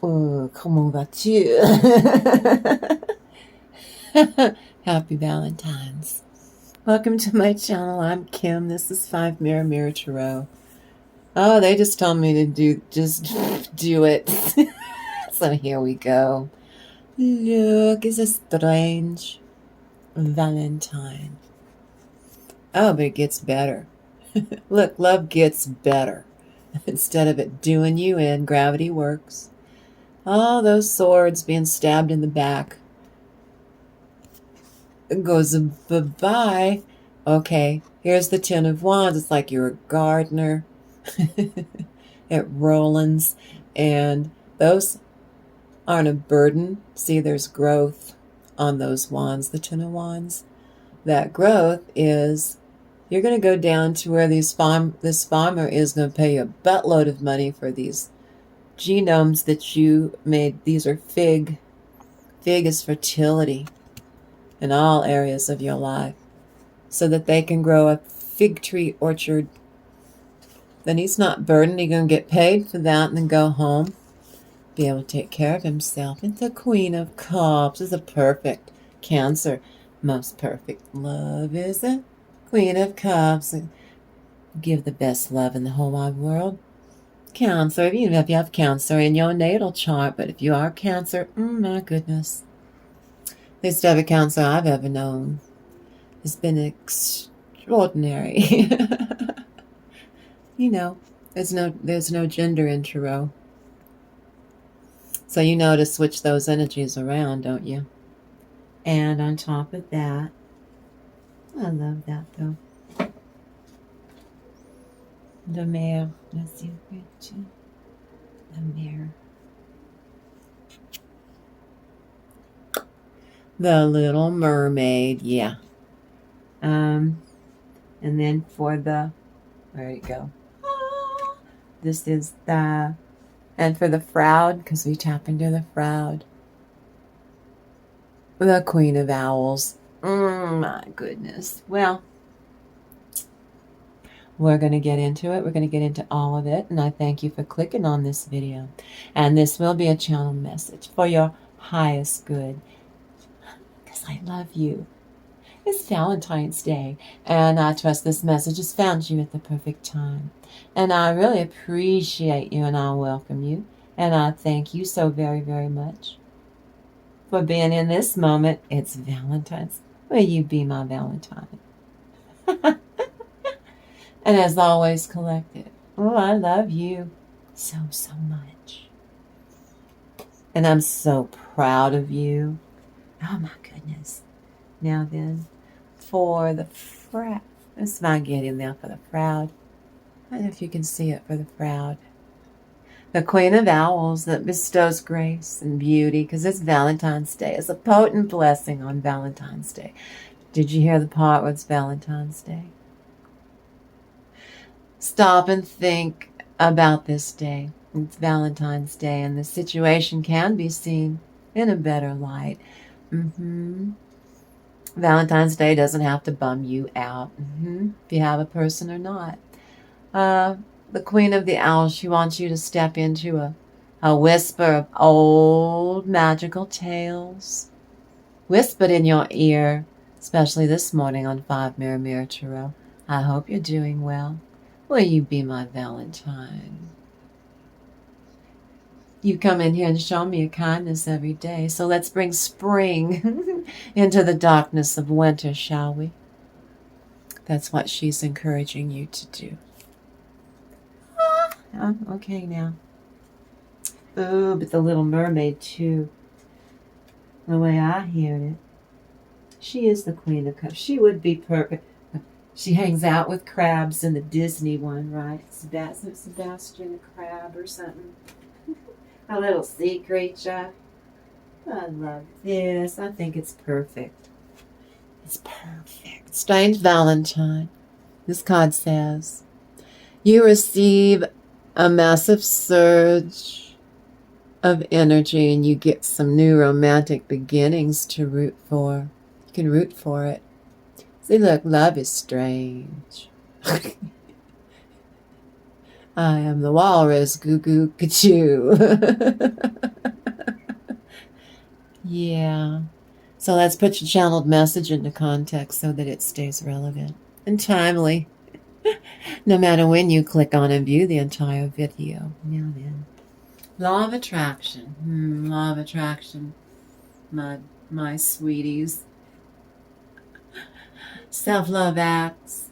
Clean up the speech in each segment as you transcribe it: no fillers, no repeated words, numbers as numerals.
comment vas-tu? Happy Valentine's. Welcome to my channel. I'm Kim. This is 5 Mirror Tarot. Oh, they just told me to just do it. So here we go. Look, it's a strange Valentine. Oh, but it gets better. Look, love gets better. Instead of it doing you in, gravity works. All those swords being stabbed in the back. It goes bye-bye. Okay, here's the Ten of Wands. It's like you're a gardener at Roland's. And those aren't a burden. See, there's growth on those wands, the Ten of Wands. That growth is, you're going to go down to where this farmer is going to pay you a buttload of money for these genomes that you made. These are fig. Fig is fertility in all areas of your life, so that they can grow a fig tree orchard. Then he's not burdened. He's going to get paid for that and then go home, be able to take care of himself. And the Queen of Cups is a perfect Cancer. Most perfect love is a Queen of Cups. Give the best love in the whole wide world. Cancer, even if you have Cancer in your natal chart, but if you are Cancer, my goodness. Least every Cancer I've ever known has been extraordinary. You know, there's no gender in tarot. So you know to switch those energies around, don't you? And on top of that, I love that though. The Mare, let's see the Mare. The Little Mermaid, yeah. And then for the, where did it go? This is the, and for the Froud, because we tap into the Froud, the Queen of Owls. My goodness. Well, we're going to get into it. We're going to get into all of it. And I thank you for clicking on this video. And this will be a channel message for your highest good. Because I love you. It's Valentine's Day. And I trust this message has found you at the perfect time. And I really appreciate you and I welcome you. And I thank you so very, very much for being in this moment. It's Valentine's. Will you be my Valentine? And as always, collective. Oh, I love you so, so much. And I'm so proud of you. Oh, my goodness. Now then, for the Froud. Let's not get in there for the Froud. I don't know if you can see it for the Froud. The Queen of Owls that bestows grace and beauty, because it's Valentine's Day. It's a potent blessing on Valentine's Day. Did you hear the part where it's Valentine's Day? Stop and think about this day. It's Valentine's Day, and the situation can be seen in a better light. Valentine's Day doesn't have to bum you out, if you have a person or not. The Queen of the Owls, she wants you to step into a whisper of old magical tales whispered in your ear, especially this morning on 5 Mirror Tarot. I hope you're doing well. Will you be my Valentine? You come in here and show me a kindness every day. So let's bring spring into the darkness of winter, shall we? That's what she's encouraging you to do. Oh, okay now. Oh, but the Little Mermaid too. The way I hear it. She is the Queen of Cups. She would be perfect. She hangs out with crabs in the Disney one, right? Sebastian the crab or something. A little sea creature. I love this. I think it's perfect. It's perfect. Strange Valentine. This card says, you receive a massive surge of energy and you get some new romantic beginnings to root for. You can root for it. See, look, love is strange. I am the walrus, goo goo ka-choo. Yeah. So let's put your channeled message into context so that it stays relevant and timely, no matter when you click on and view the entire video. Now then. Law of attraction. Law of attraction. My sweeties. Self-love acts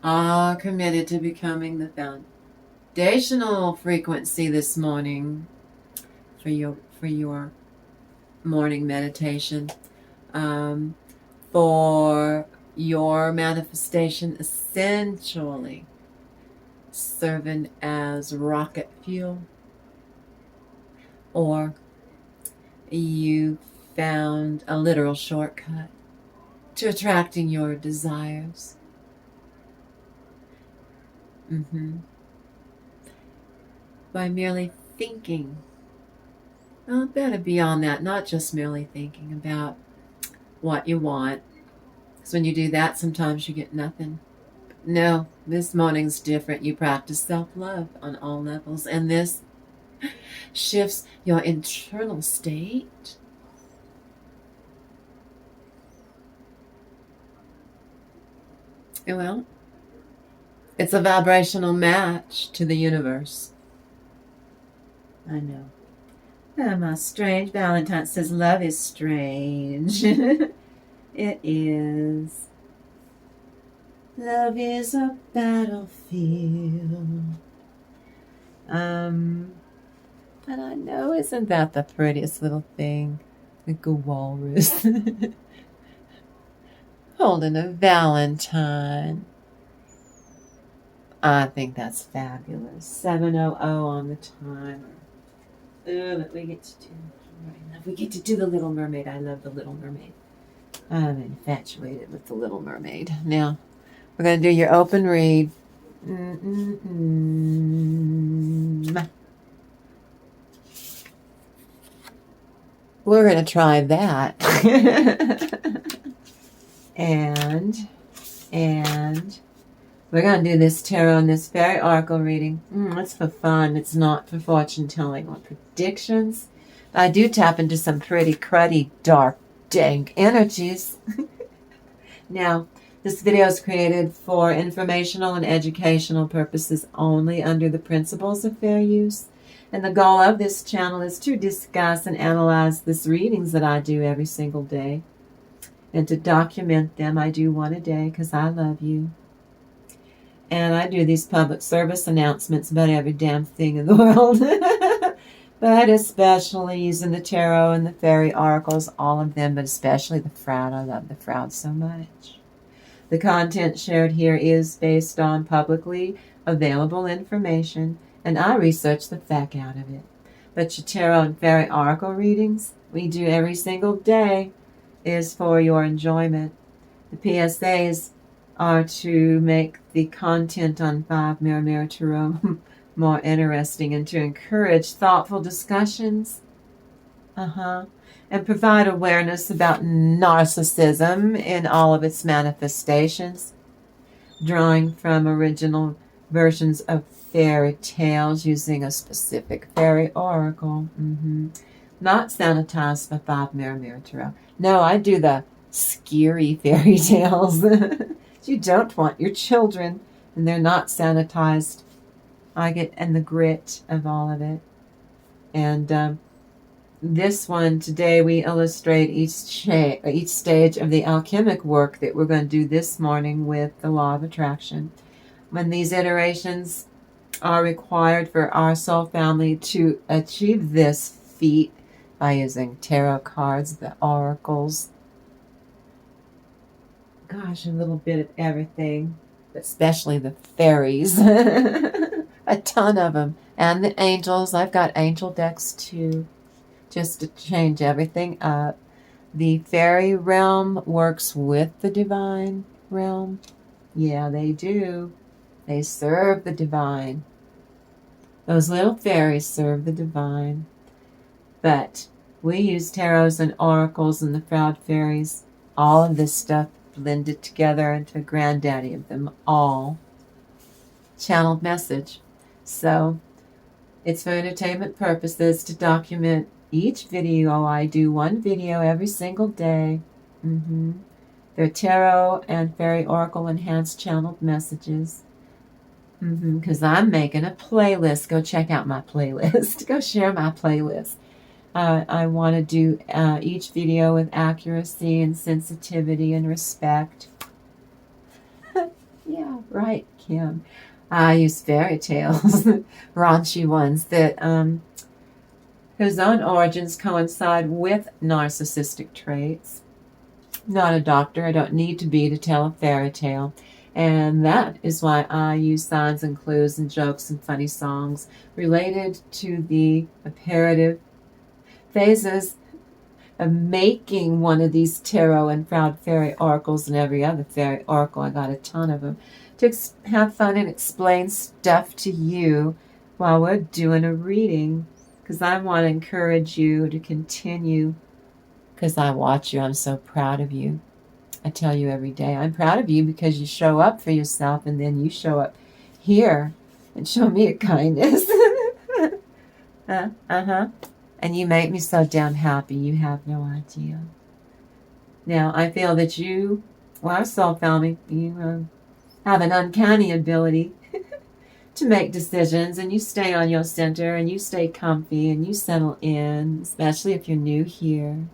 are committed to becoming the foundational frequency this morning for your morning meditation, for your manifestation, essentially serving as rocket fuel, or you found a literal shortcut to attracting your desires. By merely thinking. Well, better beyond that, not just merely thinking about what you want. Because when you do that, sometimes you get nothing. No, this morning's different. You practice self-love on all levels, and this shifts your internal state. Well, it's a vibrational match to the universe. I know. My strange Valentine says love is strange. It is. Love is a battlefield. And I know, isn't that the prettiest little thing? Like a walrus. Holding a Valentine. I think that's fabulous. 7:00 on the timer. That we get to do. We get to do the Little Mermaid. I love the Little Mermaid. I'm infatuated with the Little Mermaid. Now, we're going to do your open read. We're going to try that. and we're going to do this tarot and this fairy oracle reading. It's for fun. It's not for fortune telling or predictions. I do tap into some pretty cruddy, dark, dank energies. Now, this video is created for informational and educational purposes only under the principles of fair use. And the goal of this channel is to discuss and analyze these readings that I do every single day. And to document them. I do one a day because I love you. And I do these public service announcements about every damn thing in the world. But especially using the tarot and the fairy oracles, all of them, but especially the Froud. I love the Froud so much. The content shared here is based on publicly available information, and I research the fact out of it. But your tarot and fairy oracle readings we do every single day is for your enjoyment. The PSAs are to make the content on 5 Mirror Tarot more interesting and to encourage thoughtful discussions. And provide awareness about narcissism in all of its manifestations, drawing from original versions of fairy tales using a specific fairy oracle. Not sanitized by 5 Mirror Tarot. No, I do the scary fairy tales. You don't want your children, and they're not sanitized. I get and the grit of all of it. And this one today we illustrate each stage of the alchemic work that we're going to do this morning with the law of attraction. When these iterations are required for our soul family to achieve this feat by using tarot cards, the oracles, gosh, a little bit of everything, but especially the fairies. A ton of them. And the angels. I've got angel decks too, just to change everything up. The fairy realm works with the divine realm. Yeah, they do. They serve the divine. Those little fairies serve the divine. But we use tarots and oracles and the proud fairies. All of this stuff blended together into a granddaddy of them all. Channeled message. So it's for entertainment purposes to document each video. I do one video every single day. They're tarot and fairy oracle enhanced channeled messages. Because I'm making a playlist. Go check out my playlist. Go share my playlist. I want to do each video with accuracy and sensitivity and respect. Yeah, right, Kim. I use fairy tales, raunchy ones that whose own origins coincide with narcissistic traits. Not a doctor. I don't need to be to tell a fairy tale. And that is why I use signs and clues and jokes and funny songs related to the imperative phases of making one of these tarot and proud fairy oracles and every other fairy oracle. I got a ton of them to have fun and explain stuff to you while we're doing a reading, because I want to encourage you to continue, because I watch you. I'm so proud of you. I tell you every day, I'm proud of you because you show up for yourself, and then you show up here and show me a kindness. And you make me so damn happy. You have no idea. Now, I feel that you, well, soul family, you have an uncanny ability to make decisions, and you stay on your center, and you stay comfy, and you settle in, especially if you're new here.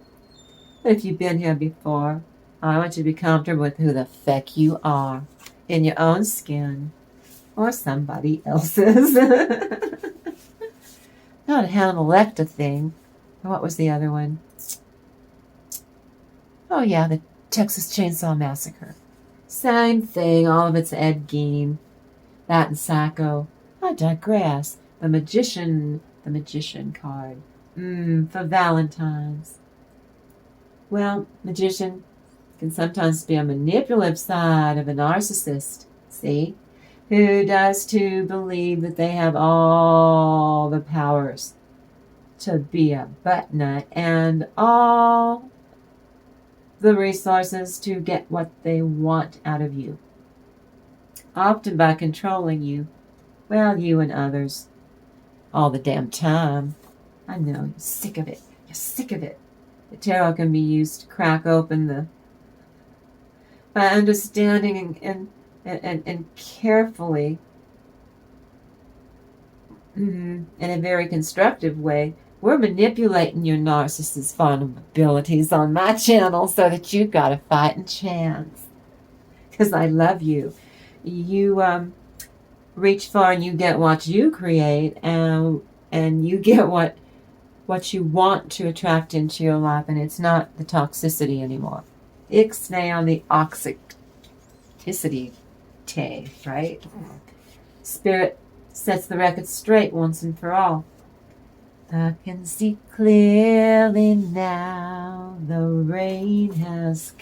But if you've been here before, I want you to be comfortable with who the feck you are in your own skin or somebody else's. Not a Hannibal Lecter thing. What was the other one? Oh, yeah, the Texas Chainsaw Massacre. Same thing. All of it's Ed Gein. That and Sacco. I digress. The Magician card. For Valentine's. Well, Magician can sometimes be a manipulative side of a narcissist, see? Who does to believe that they have all the powers to be a butt nut and all the resources to get what they want out of you. Often by controlling you, well, you and others, all the damn time. I know, you're sick of it. You're sick of it. The tarot can be used to crack open by understanding and carefully, in a very constructive way, we're manipulating your narcissist vulnerabilities on my channel so that you've got a fighting chance. Because I love you. You reach far and you get what you create, and you get what you want to attract into your life, and it's not the toxicity anymore. Ixnay on the oxicity. Right? Spirit sets the record straight once and for all. I can see clearly now, the rain has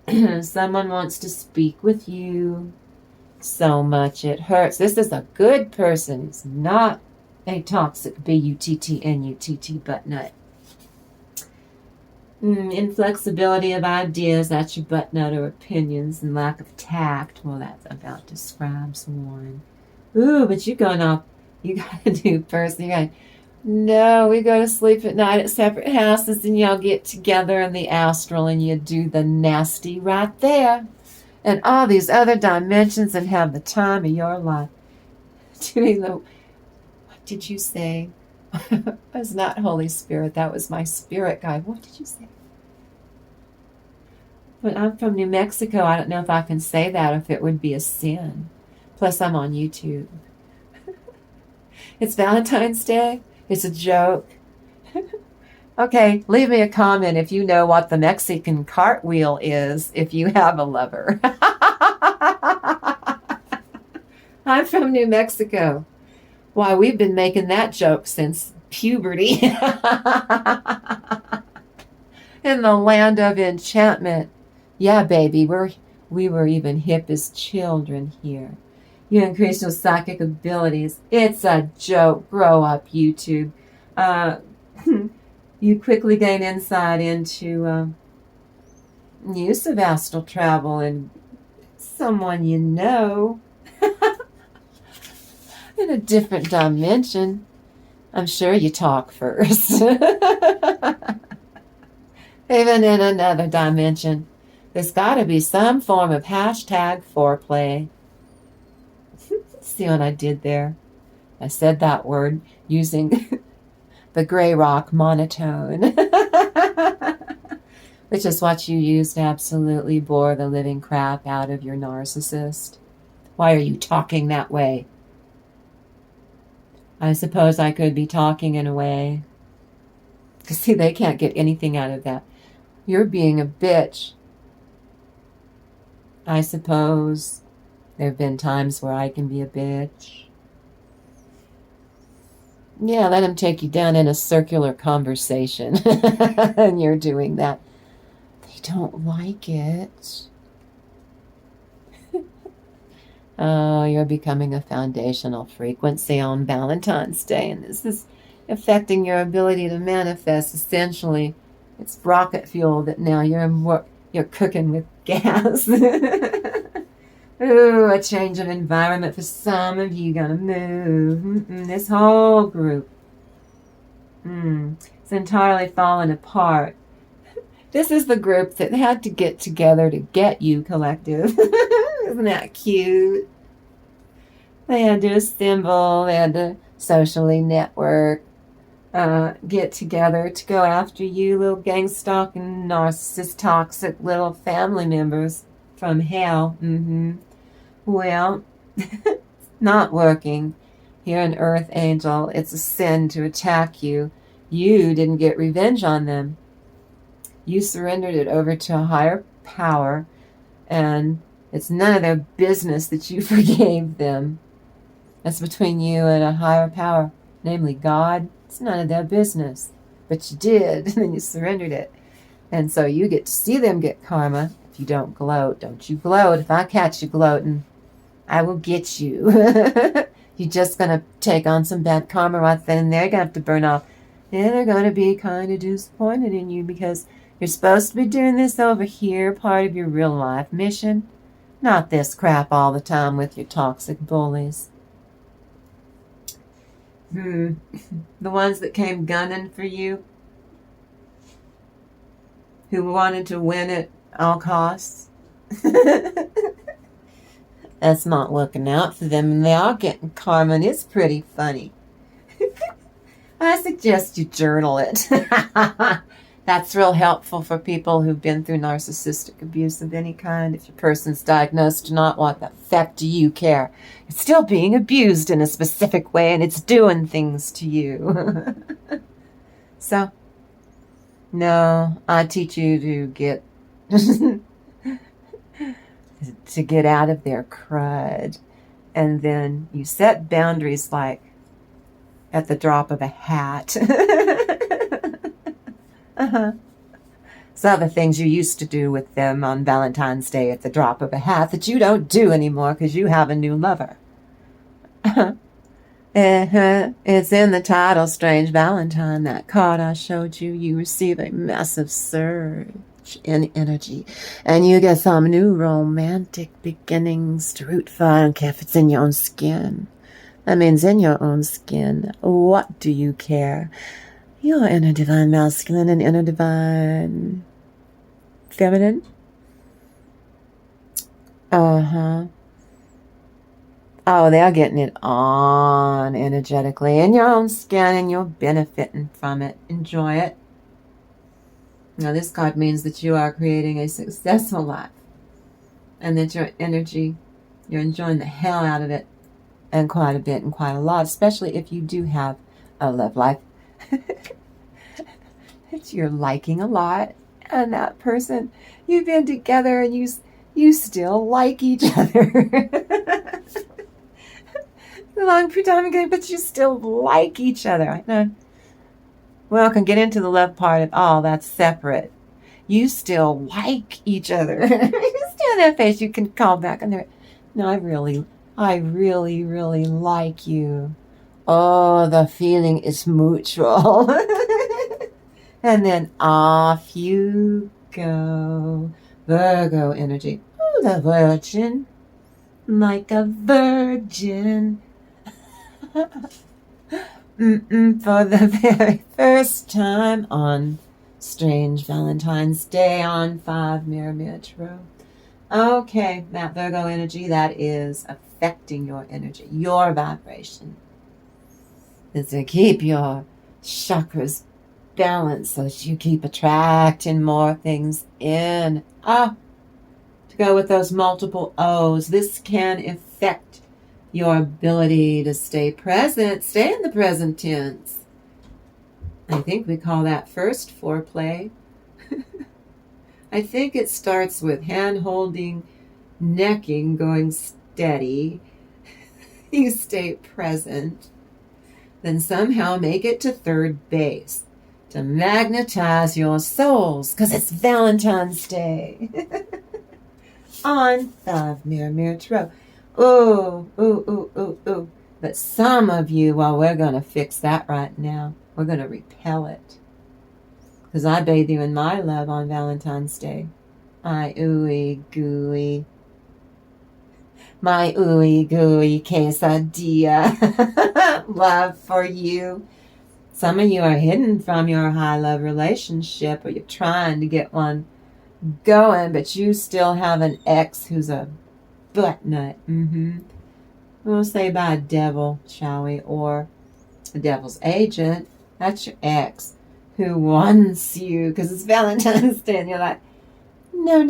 come. Someone wants to speak with you so much it hurts. This is a good person. It's not a toxic B-U-T-T-N-U-T-T butt nut. Inflexibility of ideas, that's your butt nut, or opinions, and lack of tact. Well, that about describes one. Ooh, but you got a new person. No, we go to sleep at night at separate houses, and y'all get together in the astral, and you do the nasty right there. And all these other dimensions, and have the time of your life. What did you say? It was not Holy Spirit. That was my spirit guide. What did you say? But I'm from New Mexico. I don't know if I can say that, if it would be a sin. Plus, I'm on YouTube. It's Valentine's Day. It's a joke. Okay, leave me a comment if you know what the Mexican cartwheel is if you have a lover. I'm from New Mexico. Why, we've been making that joke since puberty. In the land of enchantment. Yeah, baby, we were even hip as children here. You increase your psychic abilities. It's a joke. Grow up, YouTube. You quickly gain insight into use of astral travel and someone you know. in a different dimension. I'm sure you talk first. Even in another dimension, there's got to be some form of hashtag foreplay. See what I did there? I said that word using the Grayrock monotone, which is what you use to absolutely bore the living crap out of your narcissist. Why are you talking that way? I suppose I could be talking in a way. Because see, they can't get anything out of that. You're being a bitch. I suppose there have been times where I can be a bitch. Yeah, let him take you down in a circular conversation. And you're doing that. They don't like it. Oh, you're becoming a foundational frequency on Valentine's Day, and this is affecting your ability to manifest. Essentially, it's rocket fuel that now you're cooking with gas. Ooh, a change of environment for some of you. Gonna move. This whole group. It's entirely fallen apart. This is the group that had to get together to get you, collective. Isn't that cute? They had to assemble. They had to socially network. Get together to go after you, little gang-stalking, narcissist, toxic little family members from hell. Well, it's not working. You're an earth angel. It's a sin to attack you. You didn't get revenge on them. You surrendered it over to a higher power, and it's none of their business that you forgave them. That's between you and a higher power, namely God. It's none of their business. But you did, and then you surrendered it. And so you get to see them get karma if you don't gloat. Don't you gloat. If I catch you gloating, I will get you. You're just going to take on some bad karma right then and there. You're going to have to burn off. And they're going to be kind of disappointed in you because you're supposed to be doing this over here, part of your real life mission. Not this crap all the time with your toxic bullies. The ones that came gunning for you, who wanted to win at all costs. That's not working out for them, and they are getting karma, and it's pretty funny. I suggest you journal it. That's real helpful for people who've been through narcissistic abuse of any kind. If your person's diagnosed or not, what the heck do you care? It's still being abused in a specific way, and it's doing things to you. So, no, I teach you to get out of their crud, and then you set boundaries like at the drop of a hat. So the things you used to do with them on Valentine's Day at the drop of a hat that you don't do anymore because you have a new lover. It's in the title, Strange Valentine. That card I showed you. You receive a massive surge in energy, and you get some new romantic beginnings to root for. I don't care if it's in your own skin. That means in your own skin. What do you care? Your inner divine masculine and inner divine feminine. Oh, they're getting it on energetically in your own skin, and you're benefiting from it. Enjoy it. Now, this card means that you are creating a successful life, and that your energy, you're enjoying the hell out of it, and quite a bit and quite a lot, especially if you do have a love life that you're liking a lot, and that person, you've been together and you still like each other. Long period of time ago, but you still like each other. I know. Well, I can get into the love part at all. That's separate. You still like each other. You still that face. You can call back on there. No, I really, really like you. Oh, the feeling is mutual. And then off you go. Virgo energy. Oh, the virgin. Like a virgin. For the very first time on Strange Valentine's Day on 5 Mirror Metro. Okay, that Virgo energy, that is affecting your energy, your vibration. It's to keep your chakras balanced so that you keep attracting more things in. To go with those multiple O's, this can affect your ability to stay present, stay in the present tense. I think we call that first foreplay. I think it starts with hand holding, necking, going steady. You stay present. Then somehow make it to third base to magnetize your souls, because it's Valentine's Day. On 5 Mirror Metro. Ooh. But some of you, well, we're going to fix that right now. We're going to repel it. Because I bathe you in my love on Valentine's Day. My ooey gooey quesadilla. Love for you. Some of you are hidden from your high love relationship, or you're trying to get one going, but you still have an ex who's a butt nut. We'll say by a devil, shall we? Or a devil's agent. That's your ex who wants you because it's Valentine's Day, and you're like, no.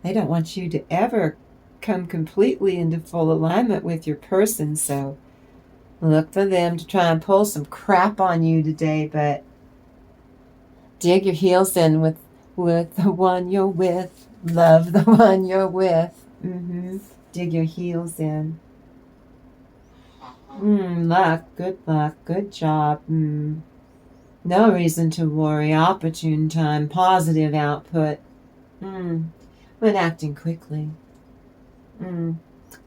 They don't want you to ever come completely into full alignment with your person, so look for them to try and pull some crap on you today, but dig your heels in with the one you're with. Love the one you're with. Dig your heels in. Luck, good job. No reason to worry. Opportune time, positive output. When acting quickly.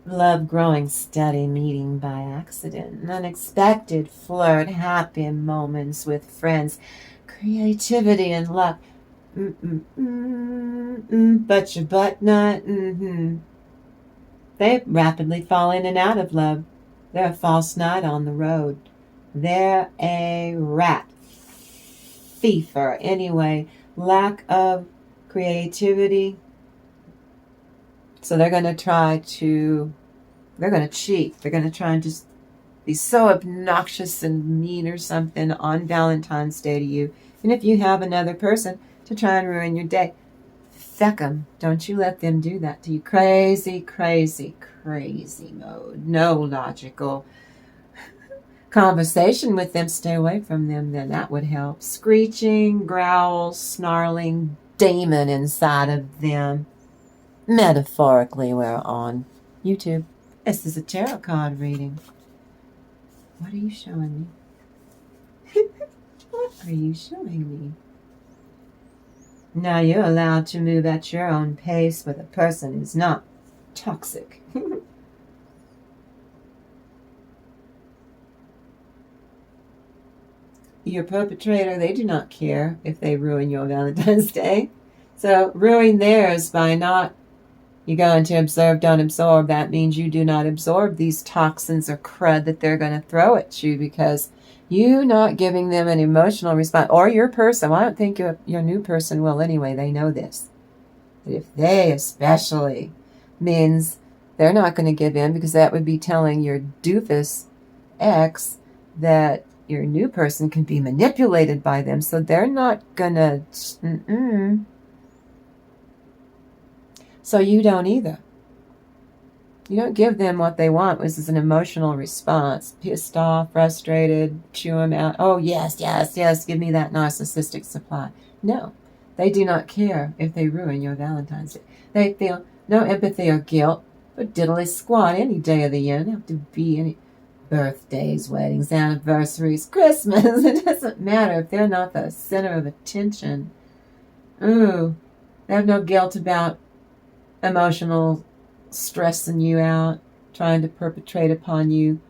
Love growing steady, meeting by accident. Unexpected flirt, happy moments with friends. Creativity and luck. But your butt nut. They rapidly fall in and out of love. They're a false knight on the road. They're a rat. Thiefer. Anyway, lack of creativity. So they're going to cheat. They're going to try and just be so obnoxious and mean or something on Valentine's Day to you. And if you have another person to try and ruin your day, feck them. Don't you let them do that to you. Crazy mode. No logical conversation with them. Stay away from them, then that would help. Screeching, growls, snarling demon inside of them. Metaphorically, we're on YouTube. This is a tarot card reading. What are you showing me? What are you showing me? Now you're allowed to move at your own pace with a person who's not toxic. Your perpetrator, they do not care if they ruin your Valentine's Day. So ruin theirs by not, you go into observe, don't absorb. That means you do not absorb these toxins or crud that they're going to throw at you because you not giving them an emotional response. Or your person. Well, I don't think your new person will anyway. They know this. But if they especially, means they're not going to give in, because that would be telling your doofus ex that your new person can be manipulated by them. So they're not going to... So you don't either. You don't give them what they want, which is an emotional response. Pissed off, frustrated, chew them out. Oh, yes, give me that narcissistic supply. No, they do not care if they ruin your Valentine's Day. They feel no empathy or guilt for diddly squat any day of the year. It doesn't have to be any birthdays, weddings, anniversaries, Christmas. It doesn't matter if they're not the center of attention. Ooh, they have no guilt about emotional stressing you out, trying to perpetrate upon you,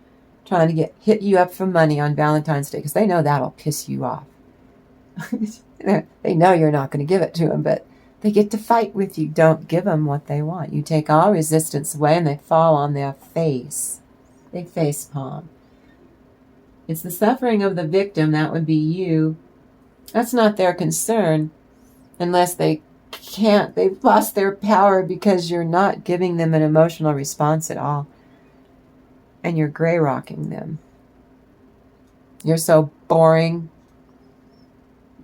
trying to hit you up for money on Valentine's Day, because they know that'll piss you off. They know you're not going to give it to them, but They get to fight with you. Don't give them what they want. You take all resistance away and they fall on their face. They face palm. It's the suffering of the victim, that would be you. That's not their concern unless they've lost their power because you're not giving them an emotional response at all. And you're Grayrocking them. You're so boring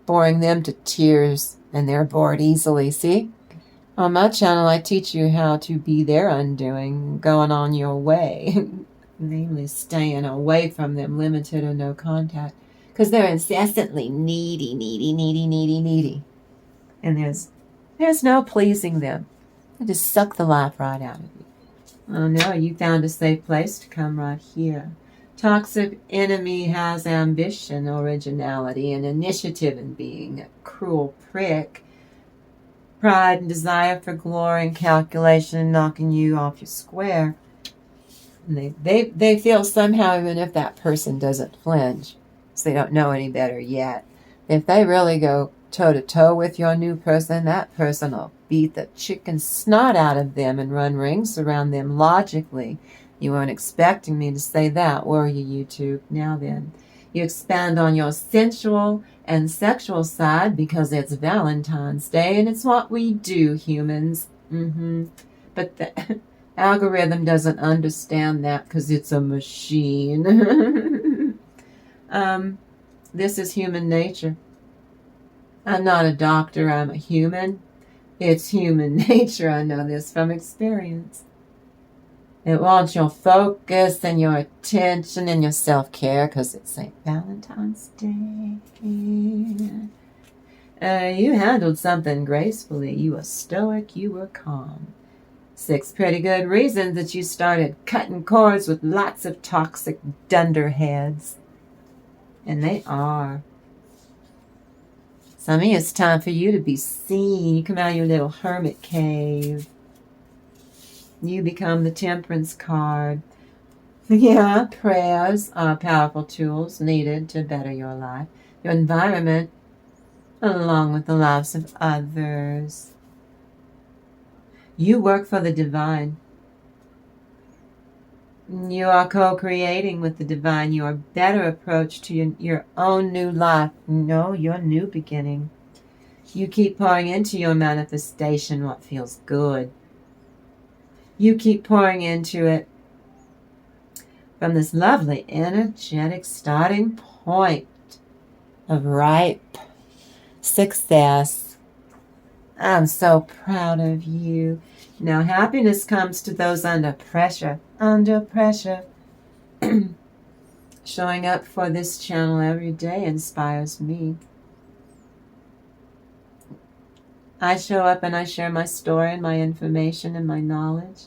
them to tears, and they're bored easily. See? On my channel, I teach you how to be their undoing, going on your way. Namely, staying away from them, limited or no contact. Because they're incessantly needy. And there's no pleasing them. They just suck the life right out of you. Oh no, you found a safe place to come right here. Toxic enemy has ambition, originality, and initiative in being a cruel prick. Pride and desire for glory and calculation knocking you off your square. And they feel somehow, even if that person doesn't flinch, so they don't know any better yet, if they really go toe-to-toe with your new person, that person will beat the chicken snot out of them and run rings around them logically. You weren't expecting me to say that, were you, YouTube? Now then, you expand on your sensual and sexual side because it's Valentine's Day and it's what we do, humans. But the algorithm doesn't understand that because it's a machine. This is human nature. I'm not a doctor, I'm a human. It's human nature, I know this from experience. It wants your focus and your attention and your self-care because it's St. Valentine's Day. You handled something gracefully. You were stoic, you were calm. 6 pretty good reasons that you started cutting cords with lots of toxic dunderheads. And they are. Some of you, it's time for you to be seen. You come out of your little hermit cave. You become the temperance card. Yeah, prayers are powerful tools needed to better your life, your environment, along with the lives of others. You work for the divine. You are co-creating with the divine your better approach to your own new life. No, your new beginning. You keep pouring into your manifestation what feels good. You keep pouring into it from this lovely, energetic starting point of ripe success. I'm so proud of you. Now, happiness comes to those under pressure. Under pressure. Showing up for this channel every day inspires me. I show up and I share my story and my information and my knowledge.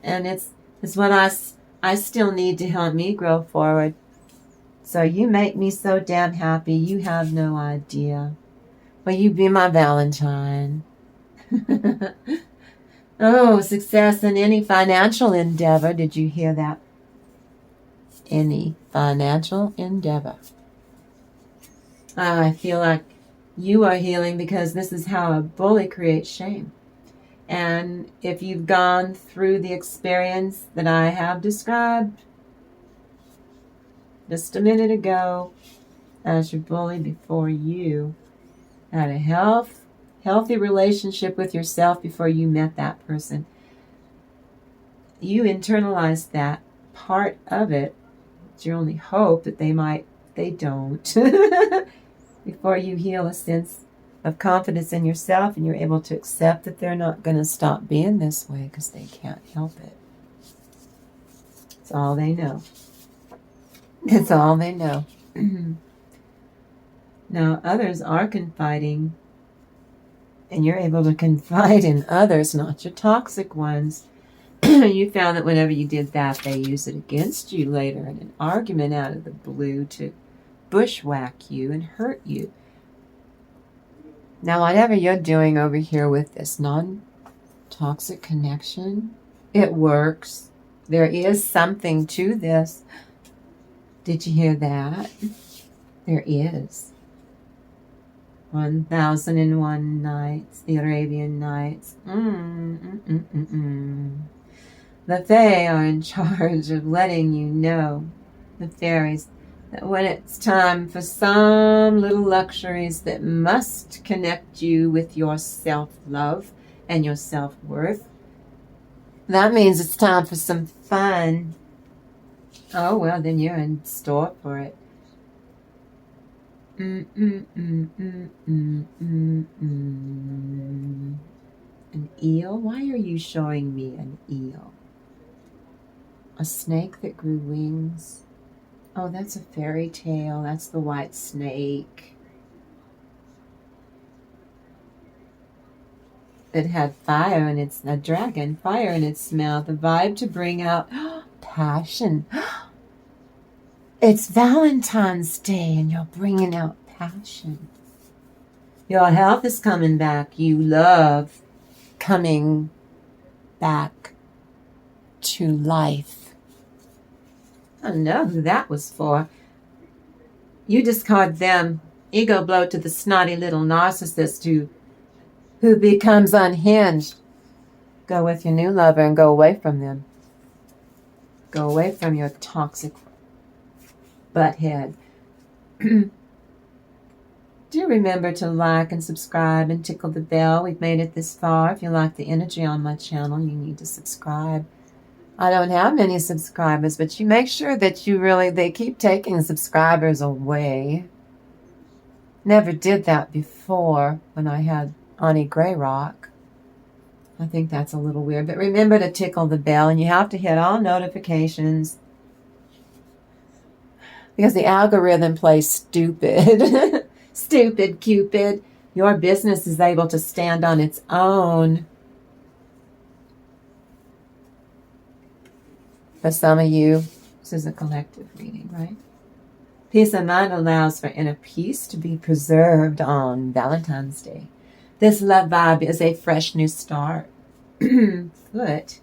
And it's what I still need to help me grow forward. So you make me so damn happy. You have no idea. Will you be my Valentine? Oh, success in any financial endeavor. Did you hear that? Any financial endeavor. I feel like you are healing because this is how a bully creates shame. And if you've gone through the experience that I have described just a minute ago as your bully before you had a healthy relationship with yourself before you met that person, you internalized that part of it. It's your only hope that they don't. Before you heal a sense of confidence in yourself and you're able to accept that they're not going to stop being this way because they can't help it. It's all they know. It's all they know. Now, others are confiding, and you're able to confide in others, not your toxic ones. You found that whenever you did that, they use it against you later in an argument out of the blue to bushwhack you and hurt you. Now, whatever you're doing over here with this non-toxic connection, it works. There is something to this. Did you hear that? There is. 1001 Nights, the Arabian Nights. The Fae are in charge of letting you know, the fairies, that when it's time for some little luxuries that must connect you with your self-love and your self-worth, that means it's time for some fun. Oh, well, then you're in store for it. An eel? Why are you showing me an eel? A snake that grew wings? Oh, that's a fairy tale. That's the white snake. It had fire in its, a dragon, fire in its mouth, a vibe to bring out passion. It's Valentine's Day and you're bringing out passion. Your health is coming back. You love coming back to life. I don't know who that was for. You discard them. Ego blow to the snotty little narcissist who becomes unhinged. Go with your new lover and go away from them. Go away from your toxic butthead. Do remember to like and subscribe and tickle the bell. We've made it this far. If you like the energy on my channel, you need to subscribe. I don't have many subscribers, but you make sure that they keep taking subscribers away. Never did that before when I had Auntie Grayrock. I think that's a little weird, but remember to tickle the bell, and you have to hit all notifications because the algorithm plays stupid. Stupid Cupid. Your business is able to stand on its own. For some of you, this is a collective reading, right? Peace of mind allows for inner peace to be preserved on Valentine's Day. This love vibe is a fresh new start. Foot.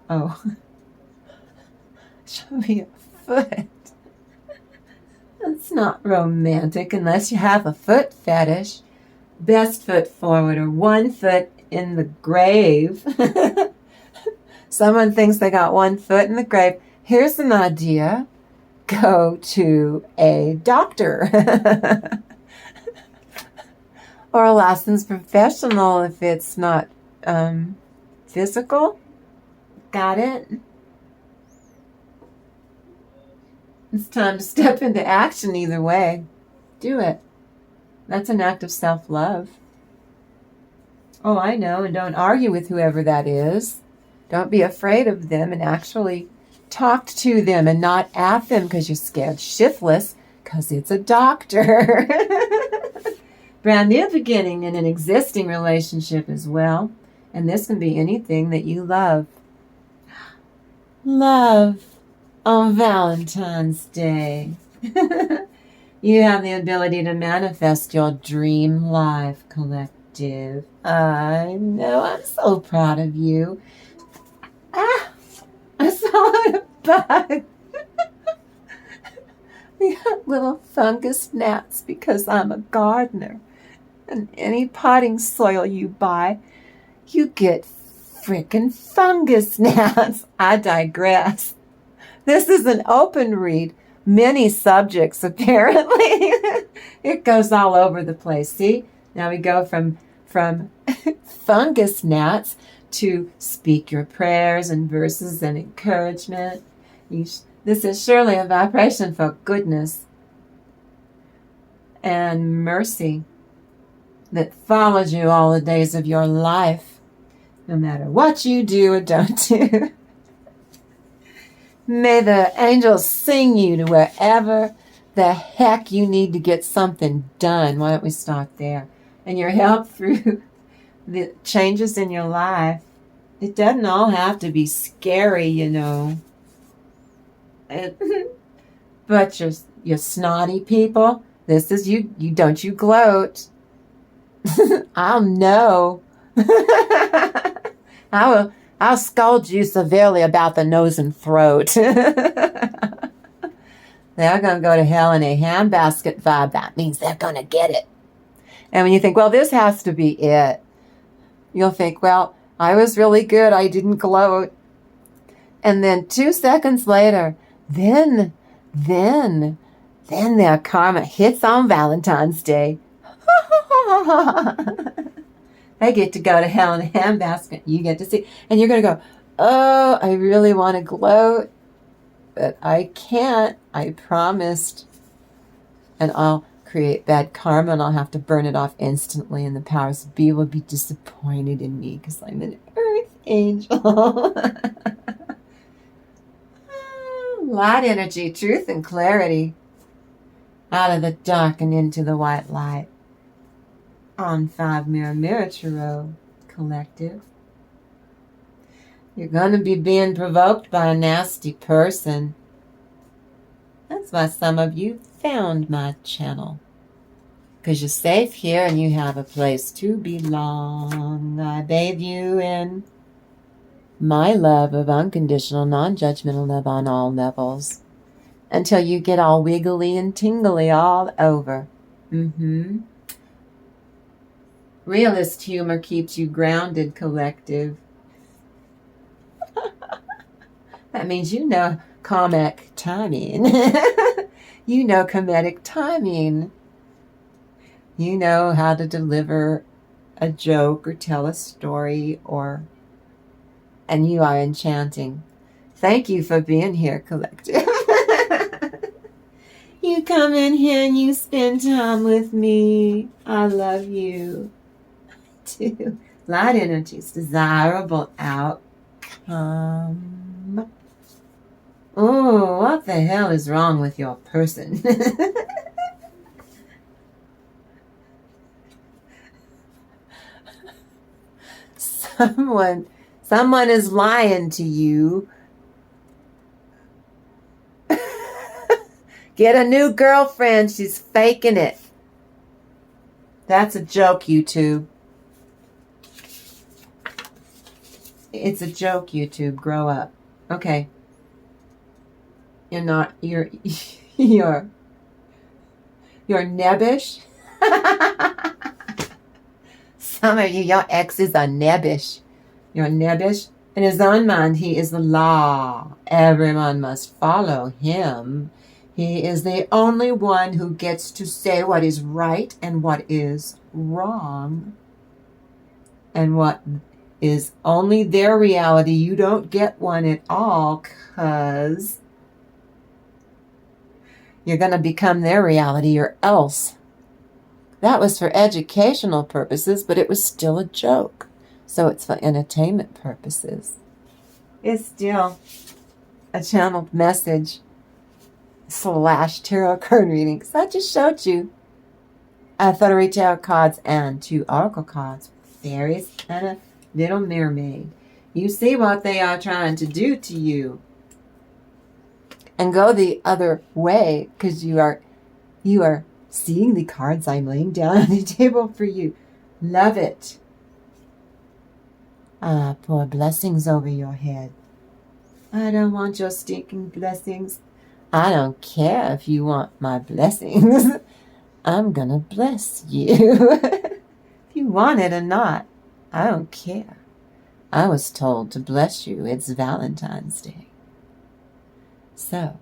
Oh. Show me a foot. That's not romantic unless you have a foot fetish. Best foot forward or one foot in the grave. Someone thinks they got one foot in the grave. Here's an idea. Go to a doctor. Or a licensed professional if it's not physical. Got it? It's time to step into action either way. Do it. That's an act of self-love. Oh, I know, and don't argue with whoever that is. Don't be afraid of them and actually talk to them and not at them because you're scared shitless because it's a doctor. Brand new beginning in an existing relationship as well. And this can be anything that you love. Love on Valentine's Day. You have the ability to manifest your dream life, collective. I know, I'm so proud of you. I saw a bug. We got little fungus gnats because I'm a gardener. And any potting soil you buy, you get frickin' fungus gnats. I digress. This is an open read. Many subjects, apparently. It goes all over the place. See? Now we go from fungus gnats to speak your prayers and verses and encouragement. This is surely a vibration for goodness and mercy that follows you all the days of your life, no matter what you do or don't do. May the angels sing you to wherever the heck you need to get something done. Why don't we start there? And your help through the changes in your life. It doesn't all have to be scary, you know. But you're snotty people. This is you don't you gloat. I'll know. I'll scold you severely about the nose and throat. They're going to go to hell in a handbasket vibe. That means they're going to get it. And when you think, well, this has to be it, you'll think, well, I was really good. I didn't gloat. And then 2 seconds later, then their karma hits on Valentine's Day. They get to go to hell in a handbasket. You get to see. And you're going to go, oh, I really want to gloat, but I can't. I promised. And I'll create bad karma and I'll have to burn it off instantly. And the powers that be will be disappointed in me because I'm an earth angel. Light energy, truth and clarity. Out of the dark and into the white light. On 5 Mirror Tarot Collective. You're going to be being provoked by a nasty person. That's why some of you found my channel. Because you're safe here and you have a place to belong. I bathe you in my love of unconditional, non-judgmental love on all levels. Until you get all wiggly and tingly all over. Realist humor keeps you grounded, collective. That means you know comic timing. You know comedic timing. You know how to deliver a joke or tell a story and you are enchanting. Thank you for being here, collective. You come in here and you spend time with me. I love you. Too. Light energies, desirable outcome. Oh, what the hell is wrong with your person? Someone is lying to you. Get a new girlfriend. She's faking it. That's a joke, YouTube. It's a joke, YouTube. Grow up. Okay. You're not, you're nebbish. Some of you, your exes are nebbish. You're nebbish. In his own mind, he is the law. Everyone must follow him. He is the only one who gets to say what is right and what is wrong. And what is only their reality. You don't get one at all because you're going to become their reality or else. That was for educational purposes, but it was still a joke. So it's for entertainment purposes. It's still a channeled message / tarot card reading. Because I just showed you a Faerytale cards and 2 oracle cards. Fairies and a little mermaid. You see what they are trying to do to you. And go the other way because you are seeing the cards I'm laying down on the table for you. Love it. Pour blessings over your head. I don't want your stinking blessings. I don't care if you want my blessings. I'm gonna bless you. If you want it or not, I don't care. I was told to bless you. It's Valentine's Day. So,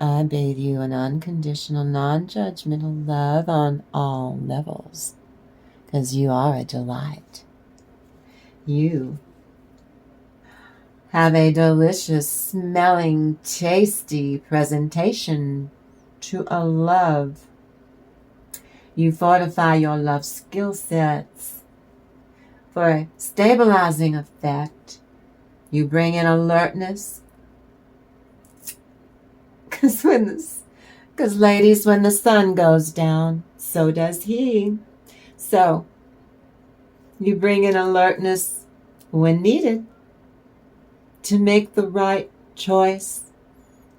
I bathe you in unconditional, non-judgmental love on all levels. Because you are a delight. You have a delicious, smelling, tasty presentation to a love. You fortify your love skill sets for a stabilizing effect. You bring in alertness. Because ladies, when the sun goes down, so does he. So, you bring in alertness when needed to make the right choice.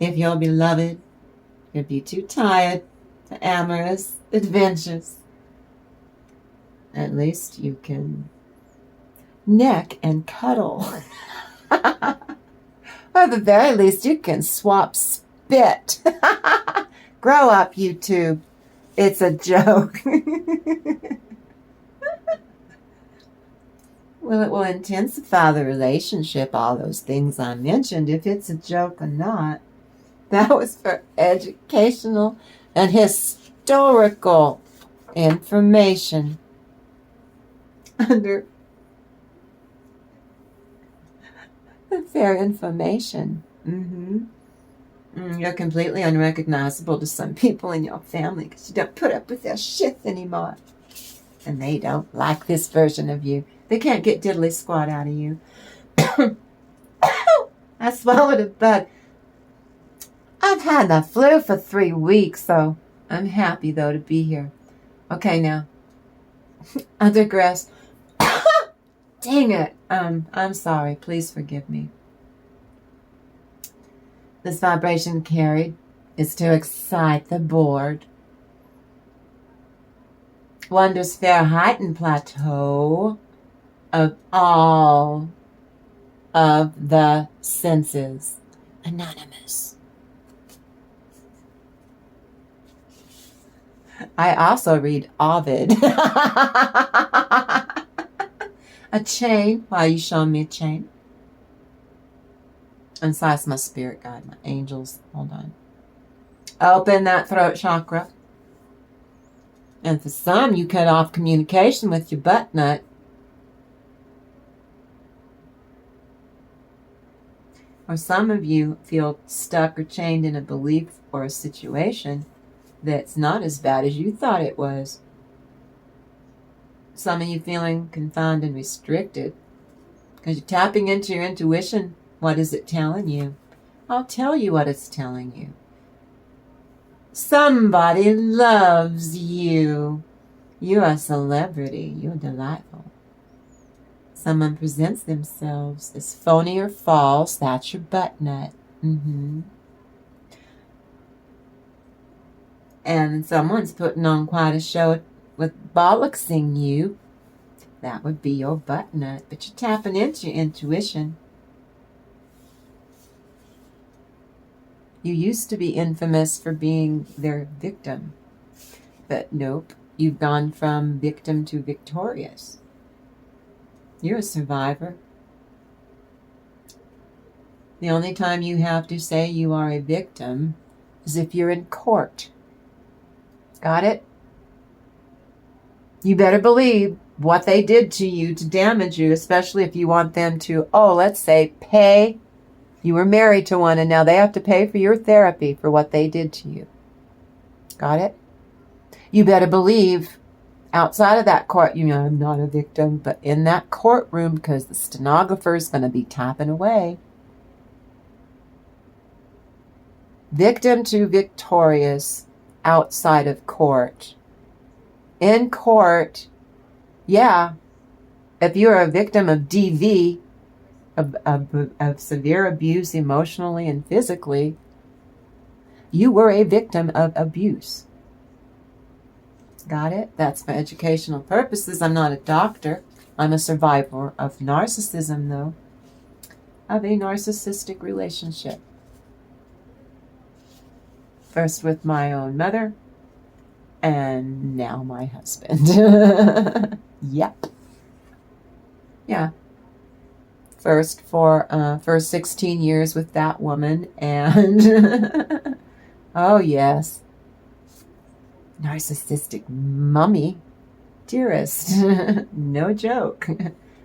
If your beloved would be too tired for amorous adventures, at least you can neck and cuddle. Or at the very least, you can swap spit. Grow up, YouTube. It's a joke. Well, it will intensify the relationship, all those things I mentioned, if it's a joke or not. That was for educational and historical information. Under fair information. You're completely unrecognizable to some people in your family because you don't put up with their shit anymore. And they don't like this version of you. They can't get diddly squat out of you. I swallowed a bug. I've had the flu for 3 weeks, so I'm happy, though, to be here. Okay, now. I digress. Dang it. I'm sorry. Please forgive me. This vibration carried is to excite the board. Wonders fair heightened plateau of all of the senses. Anonymous. I also read Ovid. A chain. Why are you showing me a chain? And so that's my spirit guide, my angels. Hold on. Open that throat chakra. And for some, you cut off communication with your butt nut. Or some of you feel stuck or chained in a belief or a situation that's not as bad as you thought it was. Some of you feeling confined and restricted because you're tapping into your intuition. What is it telling you? I'll tell you what it's telling you. Somebody loves you. You're a celebrity. You're delightful. Someone presents themselves as phony or false. That's your butt nut. And someone's putting on quite a show with bollocksing you. That would be your butt nut. But you're tapping into your intuition. You used to be infamous for being their victim. But nope, you've gone from victim to victorious. You're a survivor. The only time you have to say you are a victim is if you're in court. Got it? You better believe what they did to you to damage you, especially if you want them to, let's say, pay. You were married to one and now they have to pay for your therapy for what they did to you. Got it? You better believe outside of that court, I'm not a victim, but in that courtroom, because the stenographer is going to be tapping away. Victim to victorious outside of court. In court, if you're a victim of DV, of severe abuse emotionally and physically, you were a victim of abuse. Got it? That's for educational purposes. I'm not a doctor. I'm a survivor of narcissism, though. Of a narcissistic relationship. First with my own mother, and now my husband. Yep. Yeah. First 16 years with that woman, and oh yes, narcissistic mummy, dearest. No joke.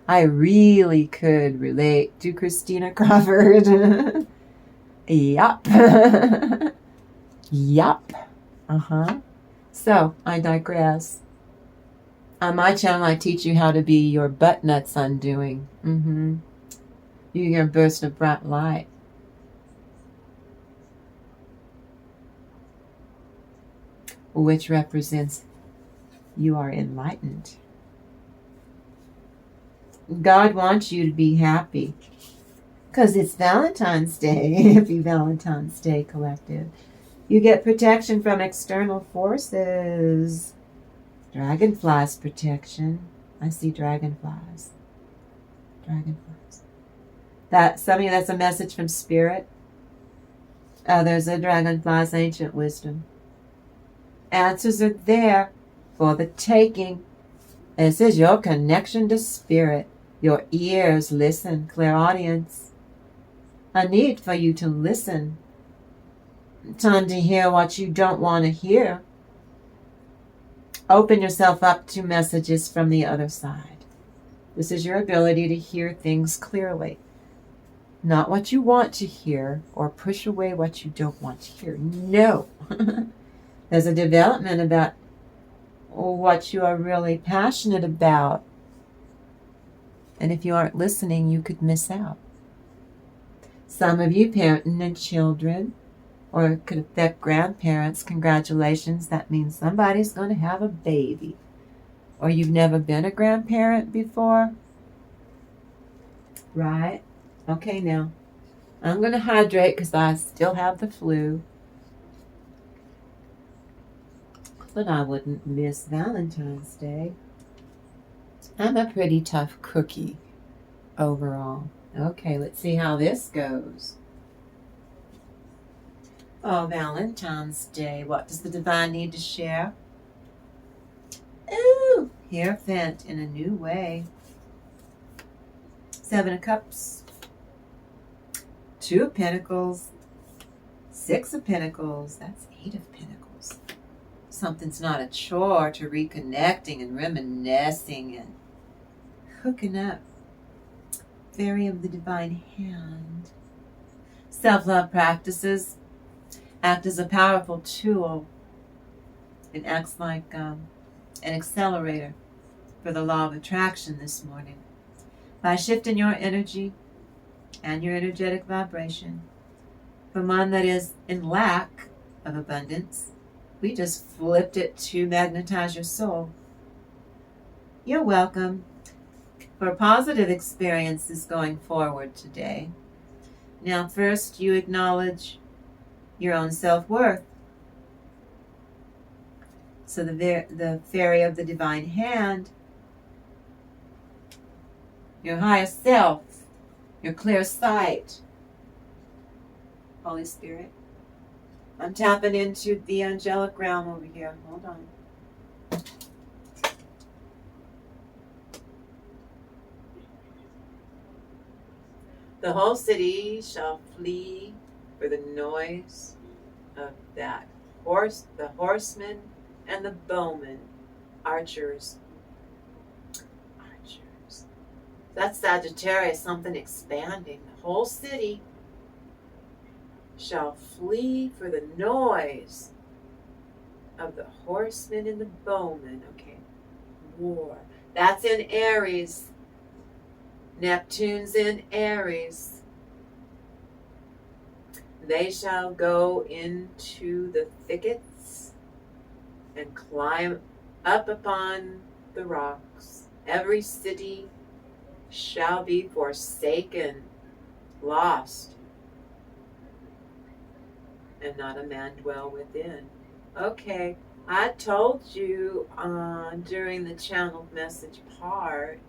I really could relate to Christina Crawford. Yup. Yup. So, I digress. On my channel, I teach you how to be your butt nuts undoing. You're your burst of bright light. Which represents you are enlightened. God wants you to be happy. Because it's Valentine's Day. Happy Valentine's Day, collective. You get protection from external forces. Dragonflies protection. I see dragonflies. Dragonflies. Some of you, that's a message from Spirit. There's a dragonfly's ancient wisdom. Answers are there for the taking. This is your connection to spirit. Your ears listen, clairaudience. A need for you to listen. Time to hear what you don't want to hear. Open yourself up to messages from the other side. This is your ability to hear things clearly. Not what you want to hear or push away what you don't want to hear. No. There's a development about what you are really passionate about. And if you aren't listening, you could miss out. Some of you parenting and children, or it could affect grandparents. Congratulations, that means somebody's going to have a baby. Or you've never been a grandparent before. Right? Okay, now, I'm going to hydrate because I still have the flu. But I wouldn't miss Valentine's Day. I'm a pretty tough cookie overall. Okay, let's see how this goes. Oh, Valentine's Day. What does the divine need to share? Ooh, Hierophant in a new way. 7 of Cups. 2 of Pentacles. 6 of Pentacles. That's 8 of Pentacles. Something's not a chore to reconnecting and reminiscing and hooking up. Fairy of the Divine Hand. Self-love practices act as a powerful tool. It acts like an accelerator for the law of attraction this morning. By shifting your energy and your energetic vibration from one that is in lack of abundance, we just flipped it to magnetize your soul. You're welcome for positive experiences going forward today. Now, first, you acknowledge your own self-worth. So the Fairy of the Divine Hand, your higher self, your clear sight. Holy Spirit, I'm tapping into the angelic realm over here. Hold on. The whole city shall flee for the noise of that horse, the horsemen and the bowmen, archers. That's Sagittarius, something expanding. The whole city shall flee for the noise of the horsemen and the bowmen. Okay, war. That's in Aries. Neptune's in Aries. They shall go into the thickets and climb up upon the rocks. Every city shall be forsaken, lost, and not a man dwell within. Okay, I told you during the channeled message part,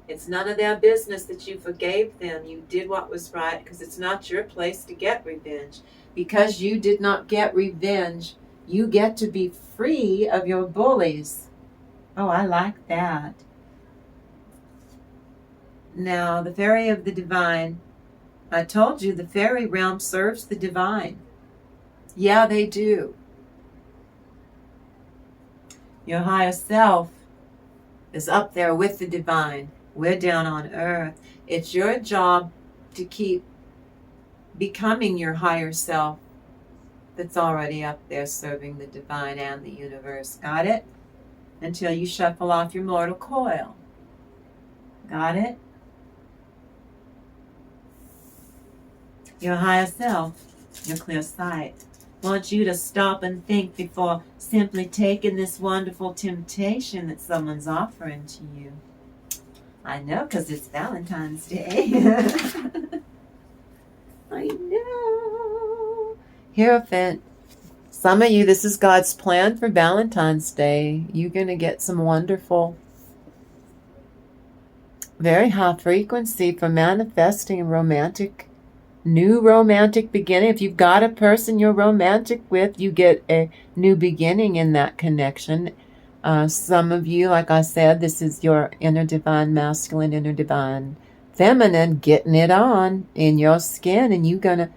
it's none of their business that you forgave them. You did what was right because it's not your place to get revenge. Because you did not get revenge, you get to be free of your bullies. Oh, I like that. Now, the Fairy of the Divine, I told you the fairy realm serves the divine. Yeah, they do. Your higher self is up there with the divine. We're down on earth. It's your job to keep becoming your higher self that's already up there serving the divine and the universe. Got it? Until you shuffle off your mortal coil. Got it? Your higher self, your clear sight, wants you to stop and think before simply taking this wonderful temptation that someone's offering to you. I know, because it's Valentine's Day. I know. Hierophant, some of you, this is God's plan for Valentine's Day. You're going to get some wonderful, very high frequency for manifesting romantic new romantic beginning. If you've got a person you're romantic with, you get a new beginning in that connection. Some of you, like I said, this is your inner divine masculine, inner divine feminine getting it on in your skin, and you gonna,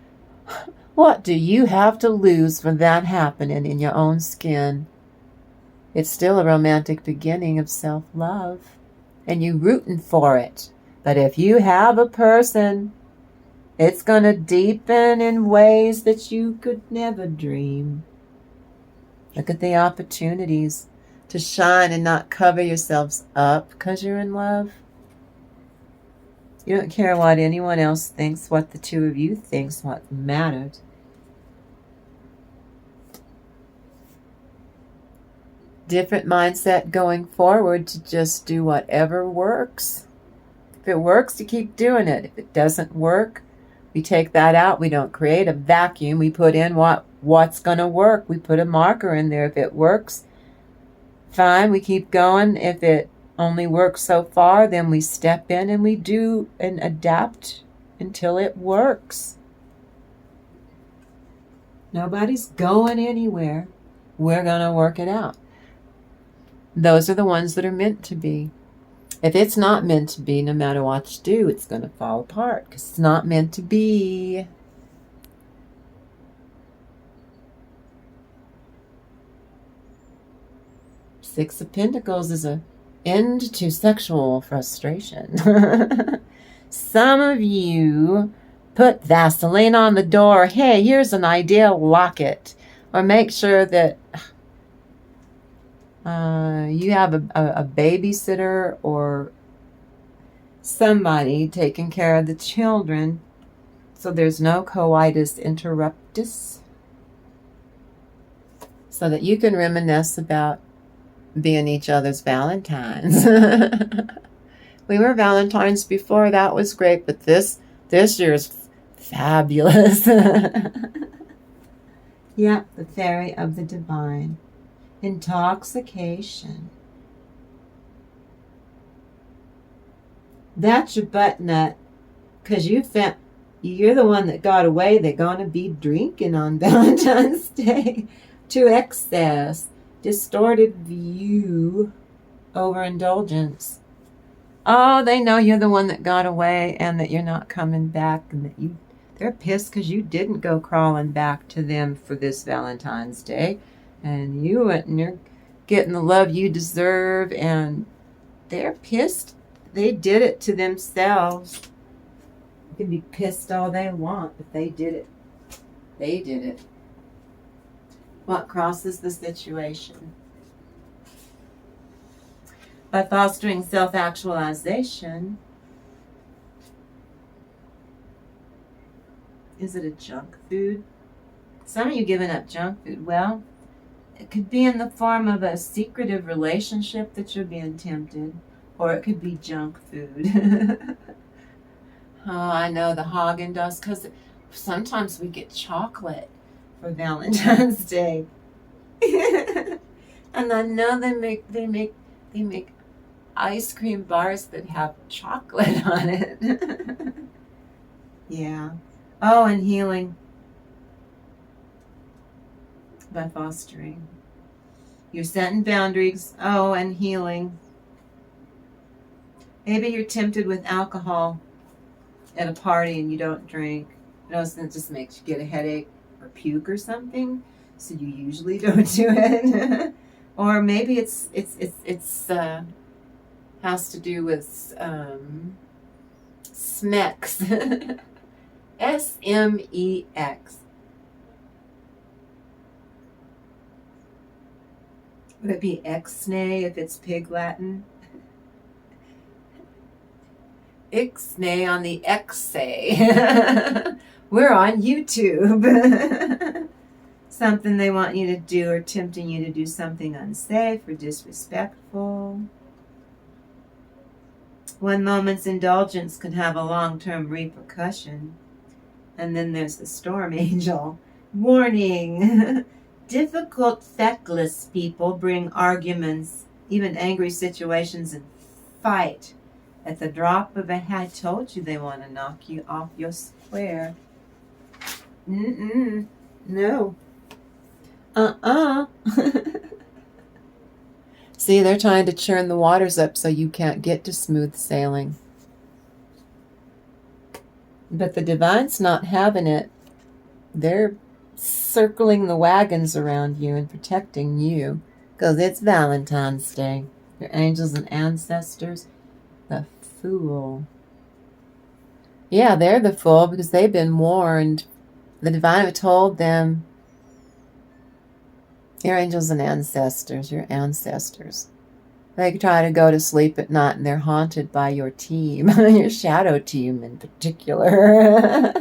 what do you have to lose for that happening in your own skin? It's still a romantic beginning of self-love, and you rooting for it. But if you have a person, it's going to deepen in ways that you could never dream. Look at the opportunities to shine and not cover yourselves up because you're in love. You don't care what anyone else thinks, what the two of you thinks, what mattered. Different mindset going forward to just do whatever works. If it works, you keep doing it. If it doesn't work, we take that out. We don't create a vacuum. We put in what's going to work. We put a marker in there. If it works, fine, we keep going. If it only works so far, then we step in and we do and adapt until it works. Nobody's going anywhere. We're going to work it out. Those are the ones that are meant to be. If it's not meant to be, no matter what you do, it's going to fall apart because it's not meant to be. Six of Pentacles is an end to sexual frustration. Some of you put Vaseline on the door. Hey, here's an idea, lock it. Or make sure that you have a babysitter or somebody taking care of the children so there's no coitus interruptus, so that you can reminisce about being each other's Valentines. We were Valentines before, that was great, but this year's fabulous. Yeah, the fairy of the divine. Intoxication. That's your butt nut, because you're the one that got away. They're going to be drinking on Valentine's Day to excess. Distorted view, overindulgence. Oh, they know you're the one that got away and that you're not coming back, and that they're pissed because you didn't go crawling back to them for this Valentine's Day. And you went and you're getting the love you deserve, and they're pissed. They did it to themselves. You can be pissed all they want, but they did it. They did it. What crosses the situation? By fostering self-actualization. Is it a junk food? Some of you giving up junk food. Well, it could be in the form of a secretive relationship that you're being tempted, or it could be junk food. Oh, I know, the Haagen-Dazs, because sometimes we get chocolate for Valentine's Day. And I know they make ice cream bars that have chocolate on it. Yeah. Oh, and healing. By fostering. You're setting boundaries. Oh, and healing. Maybe you're tempted with alcohol at a party and you don't drink. You know, it just makes you get a headache or puke or something. So you usually don't do it. Or maybe it's has to do with SMEX. SMEX. Would it be ixnay if it's pig Latin? Ixnay on the X-say. We're on YouTube. Something they want you to do or tempting you to do something unsafe or disrespectful. One moment's indulgence can have a long-term repercussion. And then there's the storm angel. Warning! Difficult, feckless people bring arguments, even angry situations, and fight. At the drop of a hat, I told you they want to knock you off your square. No. See, they're trying to churn the waters up so you can't get to smooth sailing. But the divine's not having it. They're circling the wagons around you and protecting you because it's Valentine's Day. Your angels and ancestors. The Fool. Yeah, they're the fool because they've been warned. The divine have told them, your angels and ancestors, your ancestors. They try to go to sleep at night and they're haunted by your team, your shadow team in particular.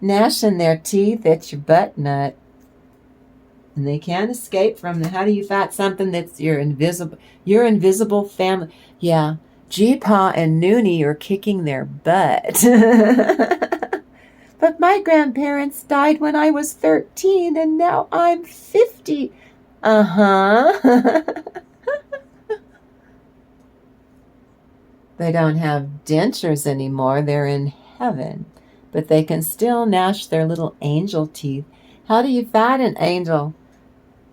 Gnashing their teeth at your butt nut. And they can't escape from the, how do you fight something that's your invisible family? Yeah, G-Pa and Noonie are kicking their butt. But my grandparents died when I was 13 and now I'm 50. They don't have dentures anymore. They're in heaven. But they can still gnash their little angel teeth. How do you fight an angel?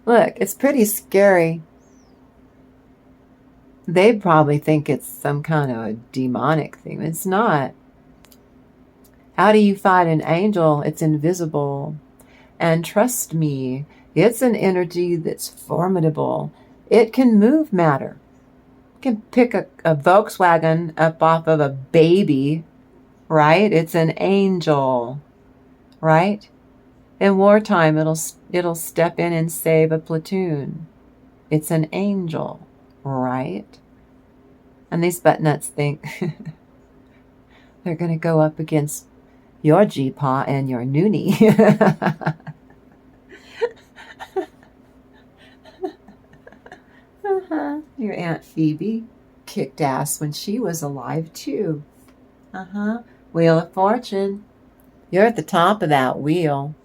Look, it's pretty scary. They probably think it's some kind of a demonic thing. It's not. How do you fight an angel? It's invisible. And trust me, it's an energy that's formidable. It can move matter. It can pick a Volkswagen up off of a baby, right? It's an angel, right? In wartime, it'll step in and save a platoon. It's an angel, right? And these butt nuts think they're going to go up against your G-Pa and your Noonie. Your Aunt Phoebe kicked ass when she was alive, too. Wheel of Fortune. You're at the top of that wheel.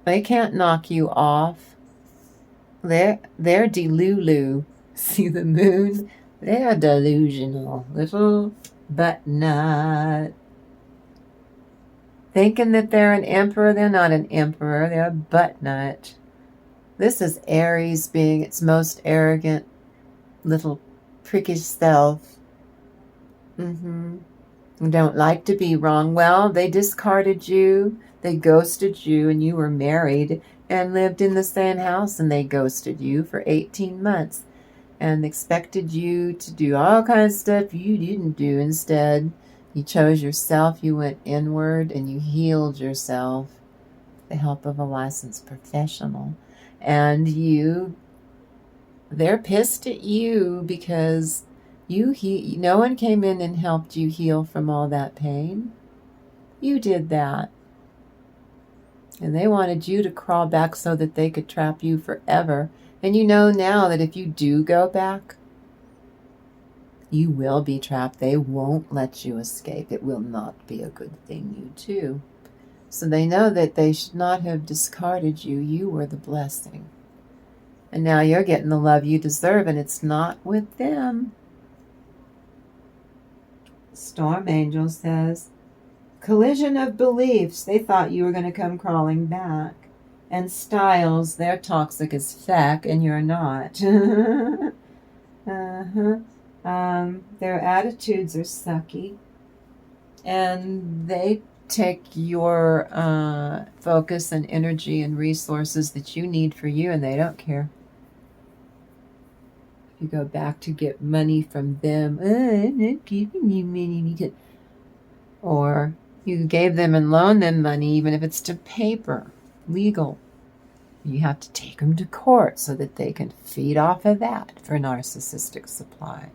They can't knock you off. They're delulu. See the moon? They're delusional. Little butt nut. Thinking that they're an emperor. They're not an emperor. They're a butt nut. This is Aries being its most arrogant little prickish self. Don't like to be wrong. Well, they discarded you. They ghosted you, and you were married and lived in the same house, and they ghosted you for 18 months and expected you to do all kinds of stuff you didn't do. Instead, you chose yourself. You went inward and you healed yourself with the help of a licensed professional. And they're pissed at you because no one came in and helped you heal from all that pain. You did that. And they wanted you to crawl back so that they could trap you forever. And you know now that if you do go back, you will be trapped. They won't let you escape. It will not be a good thing, you too. So they know that they should not have discarded you. You were the blessing. And now you're getting the love you deserve, and it's not with them. Storm Angel says, collision of beliefs. They thought you were going to come crawling back. And styles, they're toxic as feck, and you're not. Their attitudes are sucky. And they take your focus and energy and resources that you need for you, and they don't care. If you go back to get money from them, I'm not giving you money. Or you gave them and loaned them money, even if it's to paper, legal. You have to take them to court so that they can feed off of that for narcissistic supply.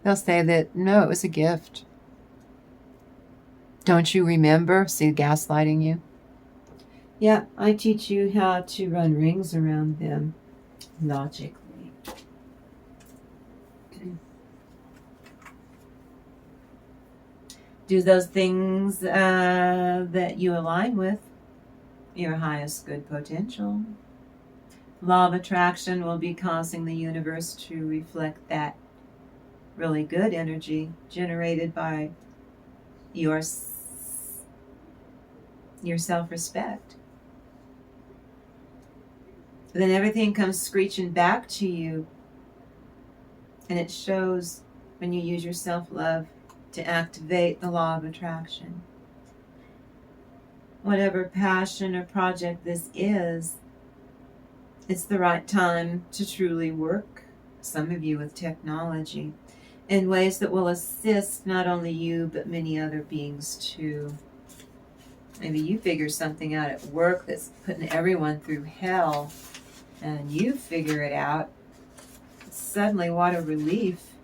They'll say that, no, it was a gift. Don't you remember? See, gaslighting you? Yeah, I teach you how to run rings around them logically. Do those things that you align with your highest good potential. Law of attraction will be causing the universe to reflect that really good energy generated by your self-respect. Then everything comes screeching back to you, and it shows when you use your self-love to activate the law of attraction. Whatever passion or project this is, it's the right time to truly work, some of you with technology, in ways that will assist not only you, but many other beings too. Maybe you figure something out at work that's putting everyone through hell, and you figure it out. Suddenly, what a relief.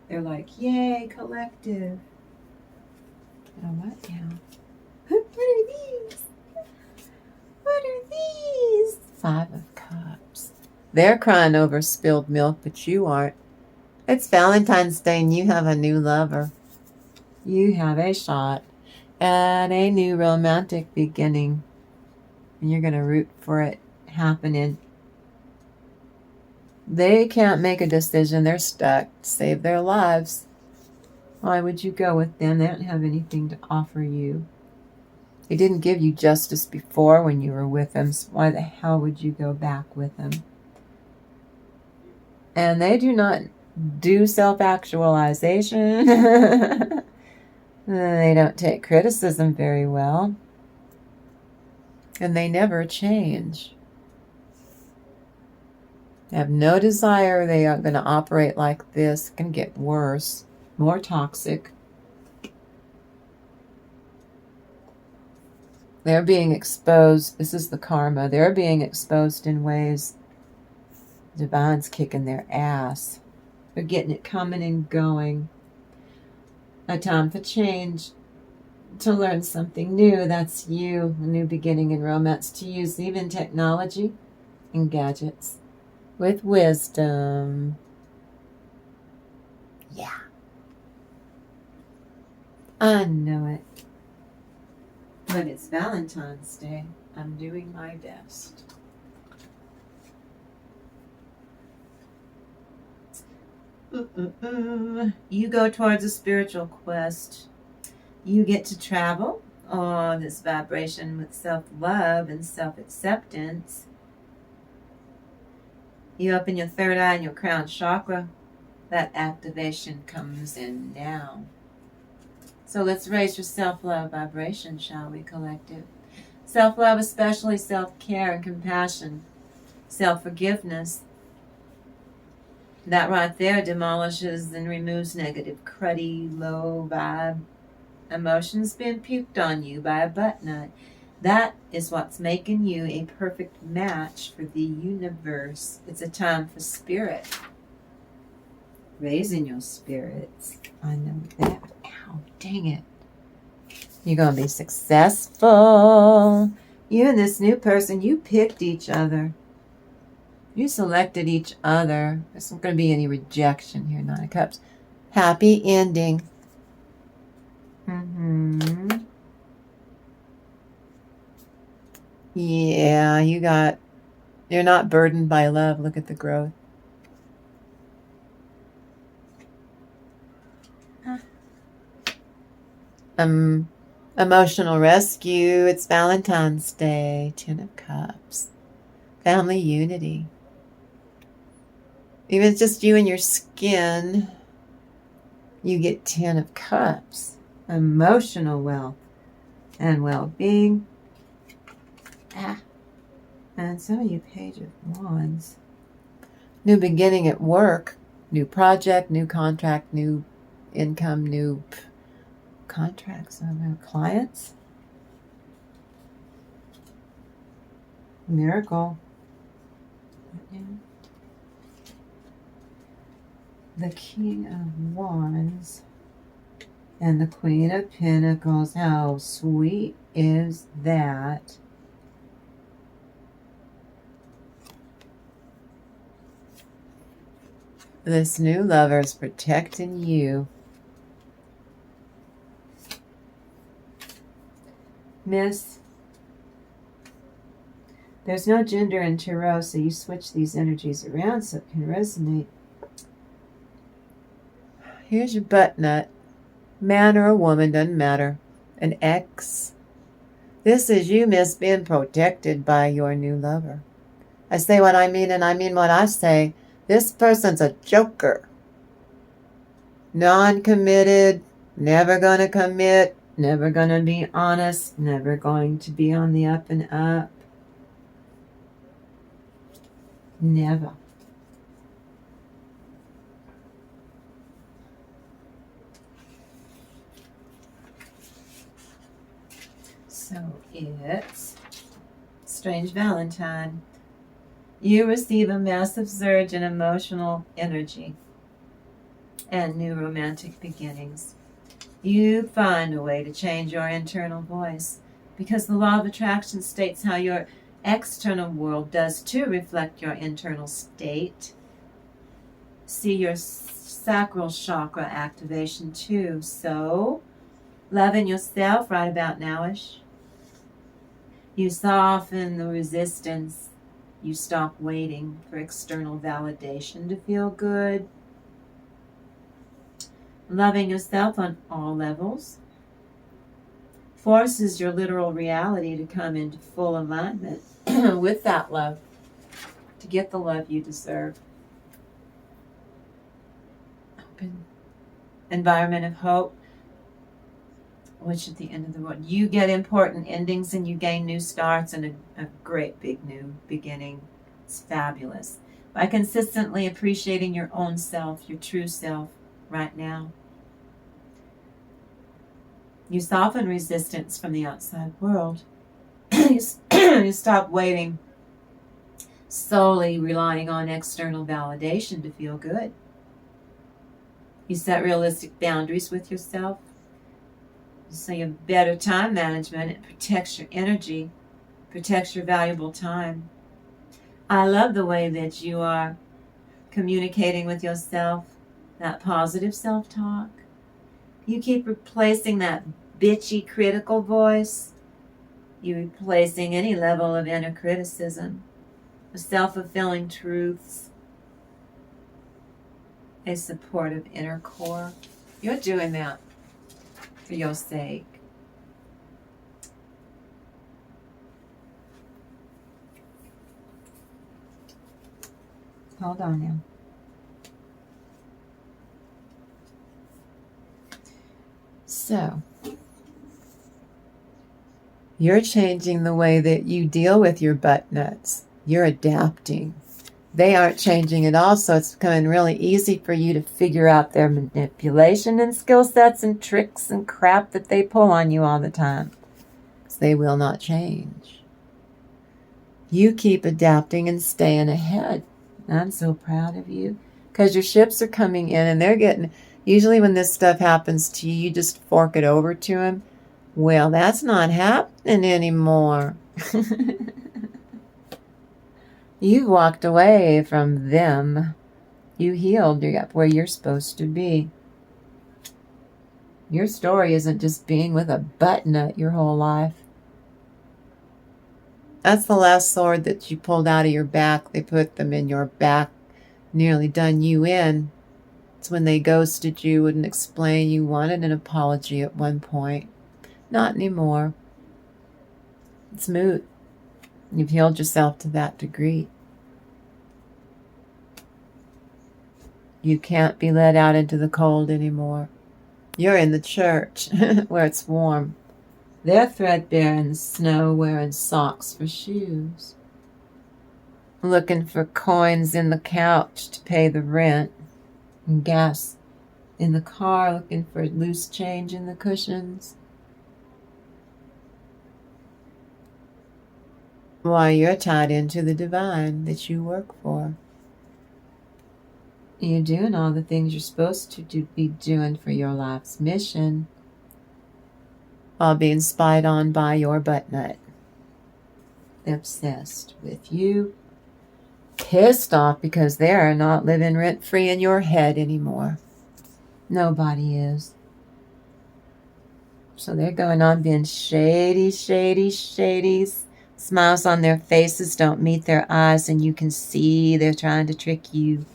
They're like, yay, collective. Oh, what now? What are these? What are these? 5 of Cups. They're crying over spilled milk, but you aren't. It's Valentine's Day and you have a new lover. You have a shot at a new romantic beginning. And you're going to root for it happening. They can't make a decision. They're stuck. Save their lives. Why would you go with them? They don't have anything to offer you. They didn't give you justice before when you were with them, so why the hell would you go back with them? And they do not do self-actualization. They don't take criticism very well. And they never change. They have no desire. They are going to operate like this. It can get worse, more toxic. They're being exposed. This is the karma. They're being exposed in ways. Divine's kicking their ass. They're getting it coming and going. A time for change. To learn something new. That's you. A new beginning in romance. To use even technology and gadgets with wisdom. Yeah. I know it. But it's Valentine's Day. I'm doing my best. You go towards a spiritual quest. You get to travel on this vibration with self-love and self-acceptance. You open your third eye and your crown chakra. That activation comes in now. So let's raise your self-love vibration, shall we, collective? Self-love, especially self-care and compassion, self-forgiveness. That right there demolishes and removes negative, cruddy, low vibe emotions being puked on you by a butt nut. That is what's making you a perfect match for the universe. It's a time for spirit. Raising your spirits. I know that. Ow, dang it. You're going to be successful. You and this new person, you picked each other. You selected each other. There's not going to be any rejection here, 9 of Cups. Happy ending. Yeah, you're not burdened by love. Look at the growth. Emotional rescue. It's Valentine's Day. 10 of Cups. Family unity. Even just you and your skin, you get 10 of Cups. Emotional wealth and well-being. And some of you, Page of Wands. New beginning at work. New project, new contract, new income, new contracts, clients. Miracle. The King of Wands and the Queen of Pentacles. How sweet is that? This new lover is protecting you. Miss, there's no gender in tarot, so you switch these energies around so it can resonate. Here's your butt nut. Man or a woman, doesn't matter. An ex. This is you, miss, being protected by your new lover. I say what I mean and I mean what I say. This person's a joker. Non-committed, never gonna commit, never gonna be honest, never going to be on the up and up. Never. So it's Strange Valentine. You receive a massive surge in emotional energy and new romantic beginnings. You find a way to change your internal voice because the law of attraction states how your external world does too reflect your internal state. See your sacral chakra activation too. So, loving yourself right about nowish. You soften the resistance. You stop waiting for external validation to feel good. Loving yourself on all levels forces your literal reality to come into full alignment with that love, to get the love you deserve. Open environment of hope, which at the end of the road, you get important endings and you gain new starts and a great big new beginning. It's fabulous. By consistently appreciating your own self, your true self, right now. You soften resistance from the outside world. You stop waiting, solely relying on external validation to feel good. You set realistic boundaries with yourself. So you have better time management. It protects your energy, protects your valuable time. I love the way that you are communicating with yourself, that positive self-talk. You keep replacing that bitchy critical voice. You're replacing any level of inner criticism with self-fulfilling truths, a supportive inner core. You're doing that for your sake. Hold on now. So, you're changing the way that you deal with your butt nuts. You're adapting. They aren't changing at all, so it's becoming really easy for you to figure out their manipulation and skill sets and tricks and crap that they pull on you all the time. Because they will not change. You keep adapting and staying ahead. I'm so proud of you. Because your ships are coming in and they're getting... Usually when this stuff happens to you, you just fork it over to them. Well, that's not happening anymore. You've walked away from them. You healed. You're up where you're supposed to be. Your story isn't just being with a butt nut your whole life. That's the last sword that you pulled out of your back. They put them in your back, nearly done you in. It's when they ghosted you, wouldn't explain. You wanted an apology at one point. Not anymore. It's moot. You've healed yourself to that degree. You can't be let out into the cold anymore. You're in the church where it's warm. They're threadbare in the snow, wearing socks for shoes. Looking for coins in the couch to pay the rent. And gas in the car, looking for loose change in the cushions. Why, you're tied into the divine that you work for. You're doing all the things you're supposed to be doing for your life's mission, while being spied on by your butt nut. Obsessed with you. Pissed off because they're not living rent-free in your head anymore. Nobody is. So they're going on being shady. Smiles on their faces don't meet their eyes, and you can see they're trying to trick you.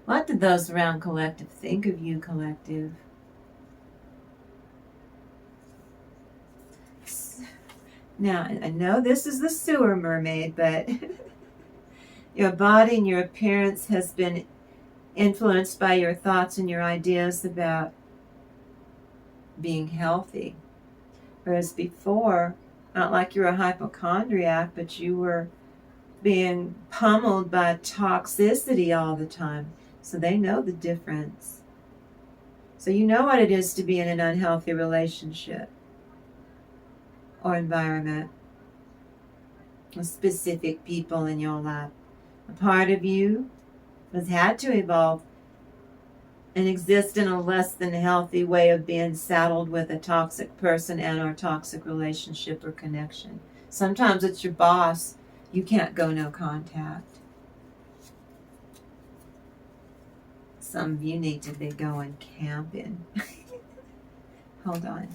What did those around collective think of you, collective? Now, I know this is the sewer mermaid, but your body and your appearance has been influenced by your thoughts and your ideas about being healthy. Whereas before, not like you're a hypochondriac, but you were being pummeled by toxicity all the time. So they know the difference. So you know what it is to be in an unhealthy relationship or environment with specific people in your life. A part of you has had to evolve and exist in a less than healthy way of being saddled with a toxic person and or toxic relationship or connection. Sometimes it's your boss. You can't go no contact. Some of you need to be going camping. Hold on.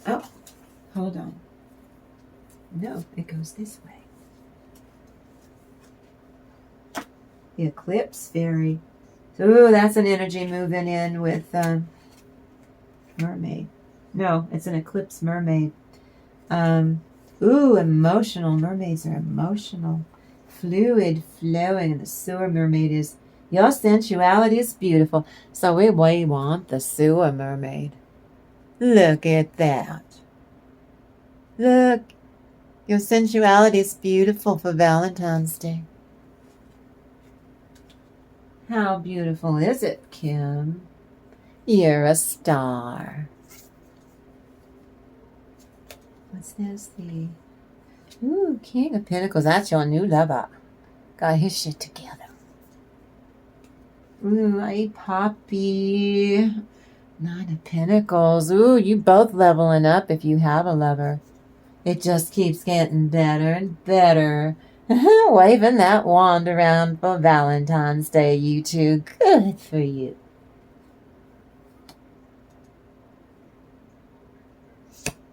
Oh, hold on. No, it goes this way. The eclipse fairy. So, that's an energy moving in with mermaid. No, it's an eclipse mermaid. Emotional. Mermaids are emotional. Fluid, flowing. And the sewer mermaid is, your sensuality is beautiful. So we want the sewer mermaid. Look at that. Look. Your sensuality is beautiful for Valentine's Day. How beautiful is it, Kim? You're a star. What's this? The King of Pentacles. That's your new lover. Got his shit together. A Poppy. Nine of Pentacles. You both leveling up if you have a lover. It just keeps getting better and better. Waving that wand around for Valentine's Day, you two. Good for you.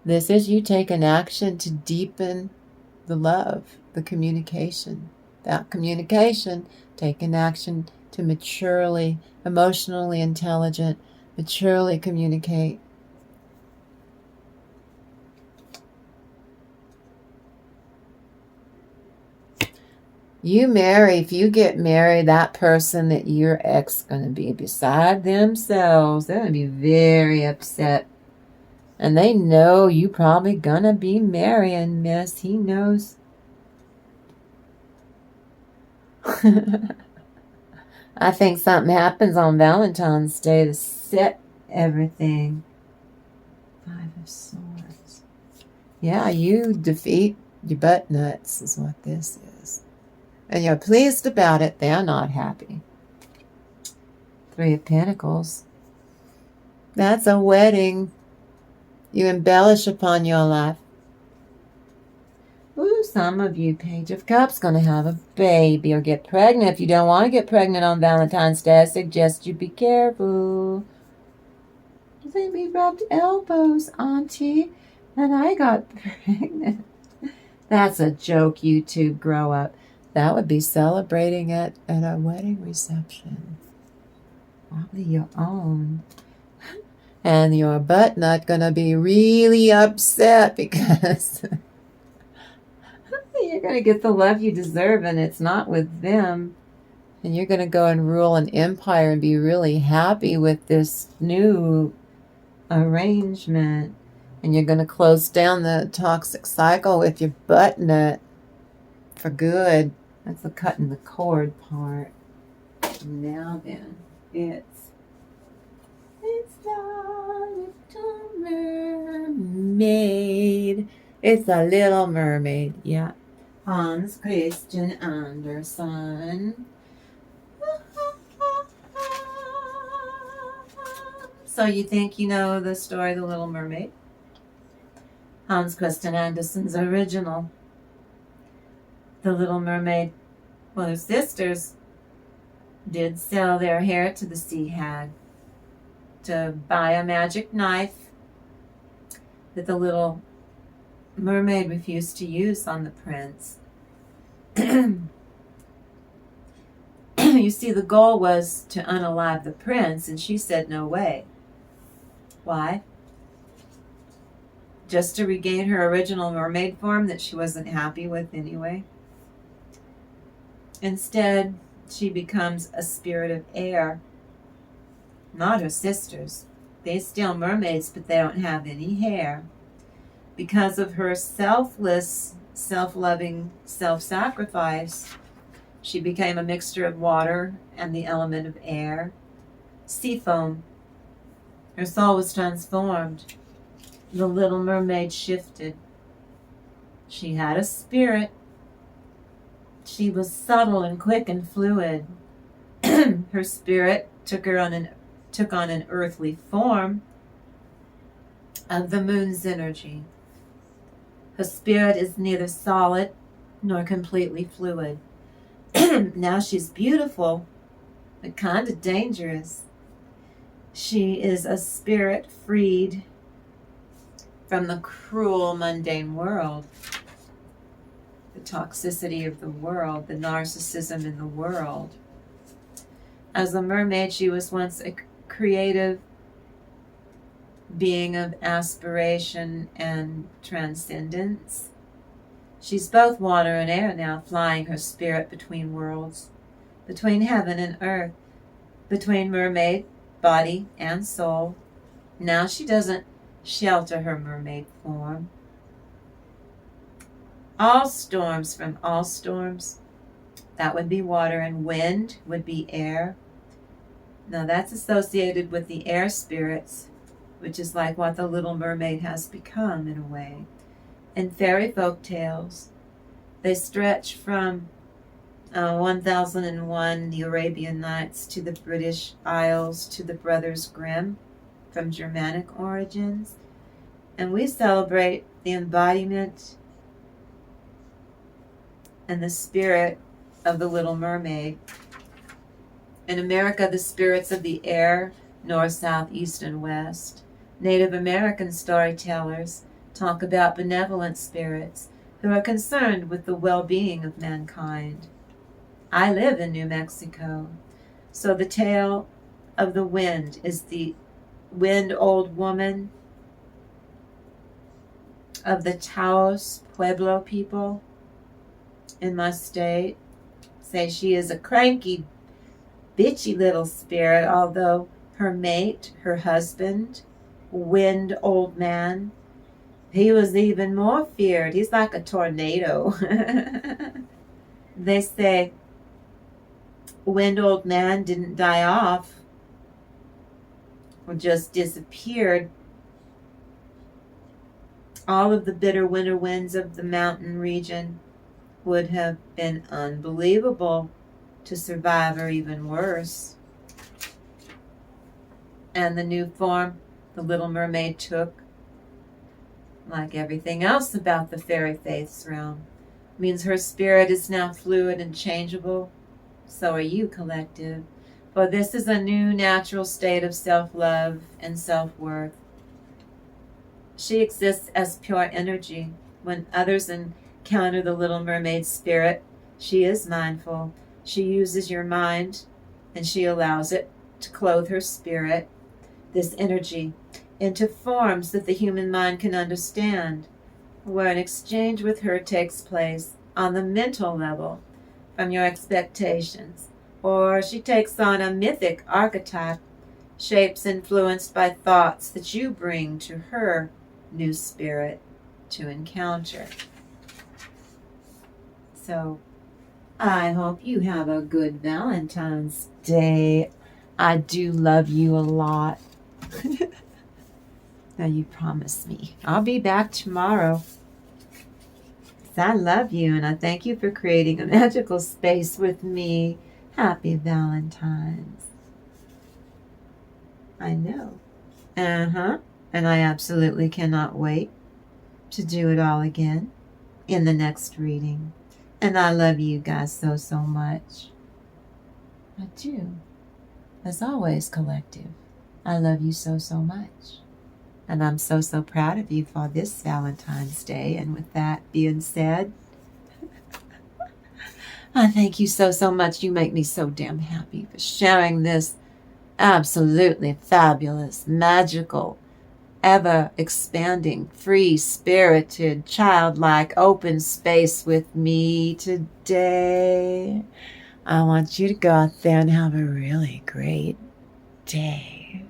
This is you taking action to deepen the love, the communication. That communication, taking action to maturely, emotionally intelligent, maturely communicate. If you get married, that person that your ex going to be beside themselves. They're going to be very upset. And they know you probably going to be marrying, miss. He knows. I think something happens on Valentine's Day to set everything. Five of Swords. Yeah, you defeat your butt nuts is what this is. And you're pleased about it. They're not happy. Three of Pentacles. That's a wedding. You embellish upon your life. Some of you, Page of Cups, going to have a baby or get pregnant. If you don't want to get pregnant on Valentine's Day, I suggest you be careful. We rubbed elbows, Auntie, and I got pregnant. That's a joke, YouTube. Grow up. That would be celebrating at a wedding reception. Probably your own. And your butt nut gonna be really upset because you're gonna get the love you deserve and it's not with them. And you're gonna go and rule an empire and be really happy with this new arrangement. And you're gonna close down the toxic cycle with your butt nut for good. That's the cutting the cord part. Now then, it's the Little Mermaid. It's a Little Mermaid, yeah. Hans Christian Andersen. So you think you know the story of the Little Mermaid? Hans Christian Andersen's original. The Little Mermaid, well, her sisters did sell their hair to the sea hag to buy a magic knife that the Little Mermaid refused to use on the prince. you see, the goal was to unalive the prince, and she said no way. Why? Just to regain her original mermaid form that she wasn't happy with anyway. Instead, she becomes a spirit of air. Not her sisters. They're still mermaids, but they don't have any hair. Because of her selfless, self-loving self-sacrifice, she became a mixture of water and the element of air. Sea foam. Her soul was transformed. The little mermaid shifted. She had a spirit. She was subtle and quick and fluid. Her spirit took on an earthly form of the moon's energy. Her spirit is neither solid nor completely fluid. Now she's beautiful, but kind of dangerous. She is a spirit freed from the cruel, mundane world, the toxicity of the world, the narcissism in the world. As a mermaid, she was once a creative being of aspiration and transcendence. She's both water and air now, flying her spirit between worlds, between heaven and earth, between mermaid, body, and soul. Now she doesn't shelter her mermaid form. All storms from all storms, that would be water, and wind would be air. Now that's associated with the air spirits, which is like what the Little Mermaid has become in a way. In fairy folk tales, they stretch from 1001, the Arabian Nights, to the British Isles, to the Brothers Grimm, from Germanic origins. And we celebrate the embodiment and the spirit of the Little Mermaid. In America, the spirits of the air, north, south, east, and west. Native American storytellers talk about benevolent spirits who are concerned with the well-being of mankind. I live in New Mexico, so the tale of the wind is the wind old woman of the Taos Pueblo people in my state. Say she is a cranky, bitchy little spirit, although her mate, her husband, wind old man, he was even more feared. He's like a tornado. They say wind old man didn't die off or just disappeared. All of the bitter winter winds of the mountain region would have been unbelievable to survive, or even worse. And the new form the Little Mermaid took, like everything else about the fairy faith's realm, means her spirit is now fluid and changeable. So are you, collective. For this is a new natural state of self-love and self-worth. She exists as pure energy. When others encounter the Little Mermaid spirit, she is mindful. She uses your mind, and she allows it to clothe her spirit, this energy, into forms that the human mind can understand, where an exchange with her takes place on the mental level from your expectations, or she takes on a mythic archetype, shapes influenced by thoughts that you bring to her new spirit to encounter. So I hope you have a good Valentine's Day. I do love you a lot. Now you promise me. I'll be back tomorrow. I love you, and I thank you for creating a magical space with me. Happy Valentine's. I know. And I absolutely cannot wait to do it all again in the next reading. And I love you guys so, so much. I do. As always, collective, I love you so, so much. And I'm so, so proud of you for this Valentine's Day. And with that being said, I thank you so, so much. You make me so damn happy for sharing this absolutely fabulous, magical, ever expanding, free spirited, childlike, open space with me today. I want you to go out there and have a really great day.